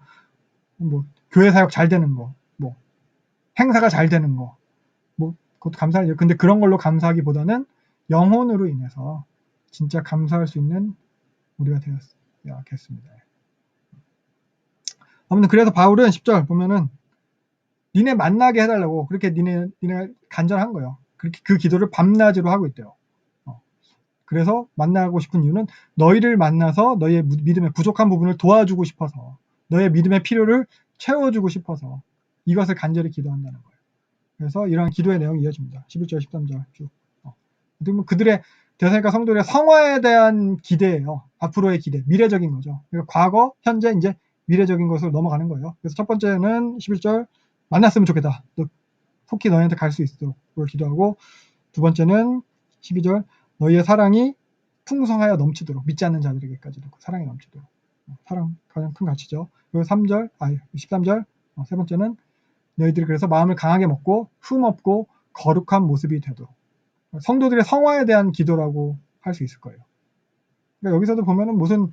뭐 교회 사역 잘 되는 거, 뭐 행사가 잘 되는 거, 뭐 그것도 감사할 일. 근데 그런 걸로 감사하기보다는 영혼으로 인해서 진짜 감사할 수 있는 우리가 되었겠습니다. 아무튼 그래서 바울은 10절 보면은 니네 만나게 해달라고 그렇게 니네 간절한 거예요. 그렇게 그 기도를 밤낮으로 하고 있대요. 그래서 만나고 싶은 이유는 너희를 만나서 너희의 믿음의 부족한 부분을 도와주고 싶어서 너의 믿음의 필요를 채워주고 싶어서 이것을 간절히 기도한다는 거예요. 그래서 이러한 기도의 내용이 이어집니다. 11절, 13절 쭉. 그들의 데살로니가 성도들의 성화에 대한 기대예요. 앞으로의 기대, 미래적인 거죠. 그러니까 과거, 현재, 이제 미래적인 것으로 넘어가는 거예요. 그래서 첫 번째는 11절 만났으면 좋겠다. 속히 너희한테 갈 수 있도록 그걸 기도하고 두 번째는 12절 너희의 사랑이 풍성하여 넘치도록 믿지 않는 자들에게까지도 사랑이 넘치도록 사랑 가장 큰 가치죠. 그리고 13절 세 번째는 너희들이 그래서 마음을 강하게 먹고 흠없고 거룩한 모습이 되도록 성도들의 성화에 대한 기도라고 할 수 있을 거예요. 그러니까 여기서도 보면은 무슨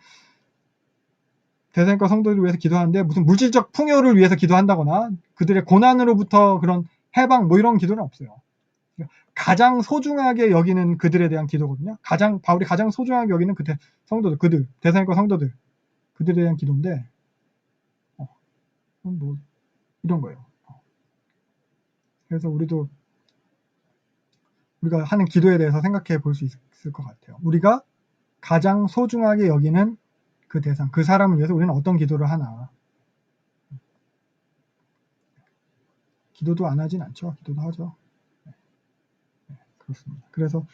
데살로니가 성도들을 위해서 기도하는데 무슨 물질적 풍요를 위해서 기도한다거나 그들의 고난으로부터 그런 해방 뭐 이런 기도는 없어요. 가장 소중하게 여기는 그들에 대한 기도거든요. 바울이 가장 소중하게 여기는 데살로니가 성도들 그들에 대한 기도인데 뭐 이런 거예요. 그래서 우리가 하는 기도에 대해서 생각해 볼 수 있을 것 같아요. 우리가 가장 소중하게 여기는 그 대상, 그 사람을 위해서 우리는 어떤 기도를 하나. 기도도 안 하진 않죠. 기도도 하죠. 그렇습니다. 그래서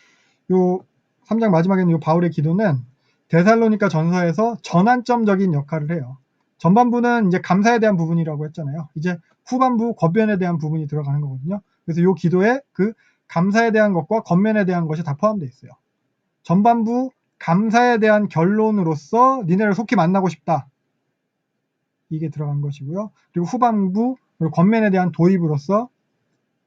요 3장 마지막에는 요 바울의 기도는 데살로니가 전서에서 전환점적인 역할을 해요. 전반부는 이제 감사에 대한 부분이라고 했잖아요. 이제 후반부 겉면에 대한 부분이 들어가는 거거든요. 그래서 요 기도에 그 감사에 대한 것과 겉면에 대한 것이 다 포함되어 있어요. 전반부 감사에 대한 결론으로서 니네를 속히 만나고 싶다. 이게 들어간 것이고요. 그리고 후반부 겉면에 대한 도입으로서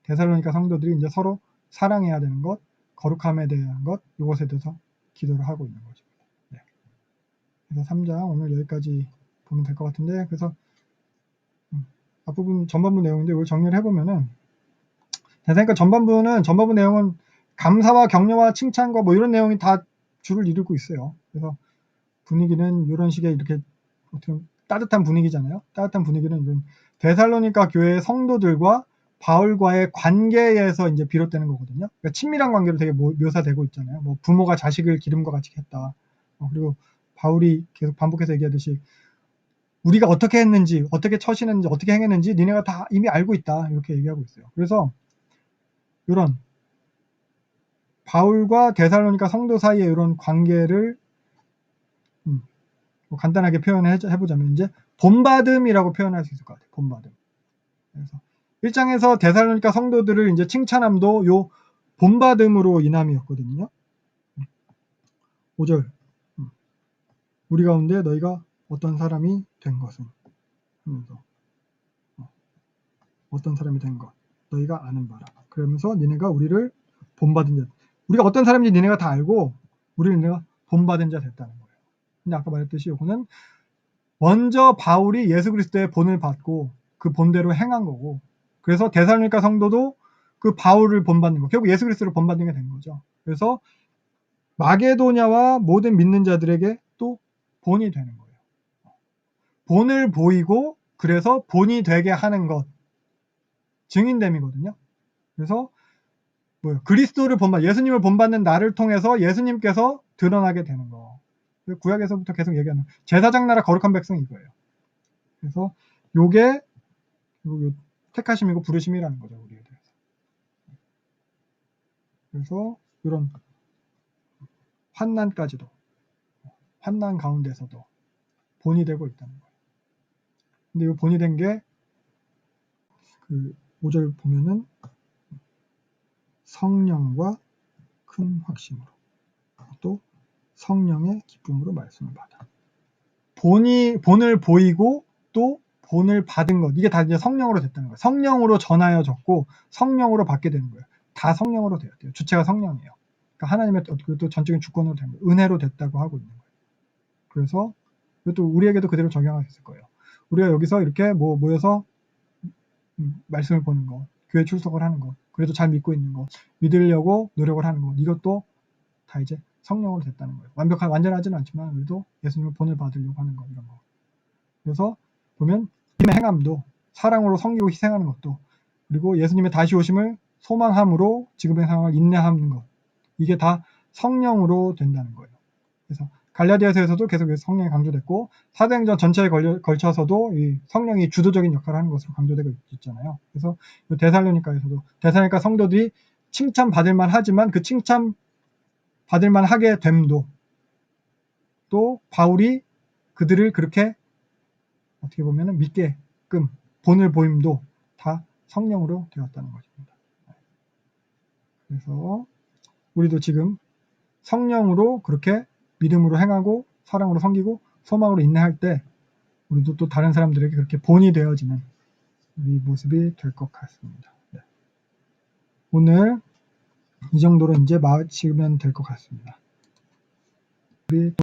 데살로니가 성도들이 이제 서로 사랑해야 되는 것, 거룩함에 대한 것, 이것에 대해서 기도를 하고 있는 것입니다. 네. 그래서 3장 오늘 여기까지 보면 될 것 같은데, 그래서 앞부분 전반부 내용인데 이걸 정리를 해보면은 데살로니가 전반부 내용은 감사와 격려와 칭찬과 뭐 이런 내용이 다 주를 이루고 있어요. 그래서 분위기는 이런 식의 이렇게 따뜻한 분위기잖아요. 따뜻한 분위기는 이런 데살로니가 교회의 성도들과 바울과의 관계에서 이제 비롯되는 거거든요. 그러니까 친밀한 관계로 되게 묘사되고 있잖아요. 뭐 부모가 자식을 기름과 같이 했다. 그리고 바울이 계속 반복해서 얘기하듯이 우리가 어떻게 했는지, 어떻게 처신했는지, 어떻게 행했는지 니네가 다 이미 알고 있다. 이렇게 얘기하고 있어요. 그래서 이런 바울과 데살로니가 성도 사이의 이런 관계를 뭐 간단하게 표현해보자면 이제 본받음이라고 표현할 수 있을 것 같아요. 본받음. 그래서 1장에서 데살로니가 성도들을 이제 칭찬함도 요 본받음으로 인함이었거든요. 5절. 우리 가운데 너희가 어떤 사람이 된 것은 하면서 어떤 사람이 된 것 너희가 아는 바라. 그러면서 니네가 우리를 본받은 자, 우리가 어떤 사람인지 니네가 다 알고 우리를 내가 본받은 자 됐다는 거예요. 근데 아까 말했듯이 이거는 먼저 바울이 예수 그리스도의 본을 받고 그 본대로 행한 거고, 그래서 데살로니가 성도도 그 바울을 본받는 거, 결국 예수 그리스도를 본받는 게 된 거죠. 그래서 마게도냐와 모든 믿는 자들에게 또 본이 되는 거예요. 본을 보이고 그래서 본이 되게 하는 것, 증인됨이거든요. 그래서 뭐예요? 그리스도를 본받, 예수님을 본받는 나를 통해서 예수님께서 드러나게 되는 거. 구약에서부터 계속 얘기하는 제사장 나라 거룩한 백성이 이거예요. 그래서 요게 택하심이고 부르심이라는 거죠, 우리에 대해서. 그래서 이런 환난까지도, 환난 가운데서도 본이 되고 있다는 거예요. 근데 이 본이 된 게 그 5절 보면은 성령과 큰 확신으로, 또 성령의 기쁨으로 말씀을 받아. 본을 보이고 또 본을 받은 것, 이게 다 이제 성령으로 됐다는 거예요. 성령으로 전하여졌고 성령으로 받게 되는 거예요. 다 성령으로 되었대요. 주체가 성령이에요. 그러니까 하나님의 또 전적인 주권으로 된 거예요. 은혜로 됐다고 하고 있는 거예요. 그래서 이것도 우리에게도 그대로 적용할 수 있을 거예요. 우리가 여기서 이렇게 모여서 말씀을 보는 거, 교회 출석을 하는 거, 그래도 잘 믿고 있는 거, 믿으려고 노력을 하는 거, 이것도 다 이제 성령으로 됐다는 거예요. 완전하지는 않지만 우리도 예수님의 본을 받으려고 하는 거, 이런 거. 그래서 보면 믿음의 행함도, 사랑으로 섬기고 희생하는 것도, 그리고 예수님의 다시 오심을 소망함으로 지금의 상황을 인내하는 것, 이게 다 성령으로 된다는 거예요. 그래서 갈라디아서에서도 계속 성령이 강조됐고, 사도행전 전체에 걸쳐서도 이 성령이 주도적인 역할을 하는 것으로 강조되고 있잖아요. 그래서 데살로니가에서도 데살로니가 성도들이 칭찬받을 만하지만 그 칭찬 받을 만하게 됨도, 또 바울이 그들을 그렇게 어떻게 보면 믿게끔 본을 보임도 다 성령으로 되었다는 것입니다. 그래서 우리도 지금 성령으로 그렇게 믿음으로 행하고 사랑으로 섬기고 소망으로 인내할 때 우리도 또 다른 사람들에게 그렇게 본이 되어지는 우리 모습이 될 것 같습니다. 네. 오늘 이 정도로 이제 마치면 될 것 같습니다. 우리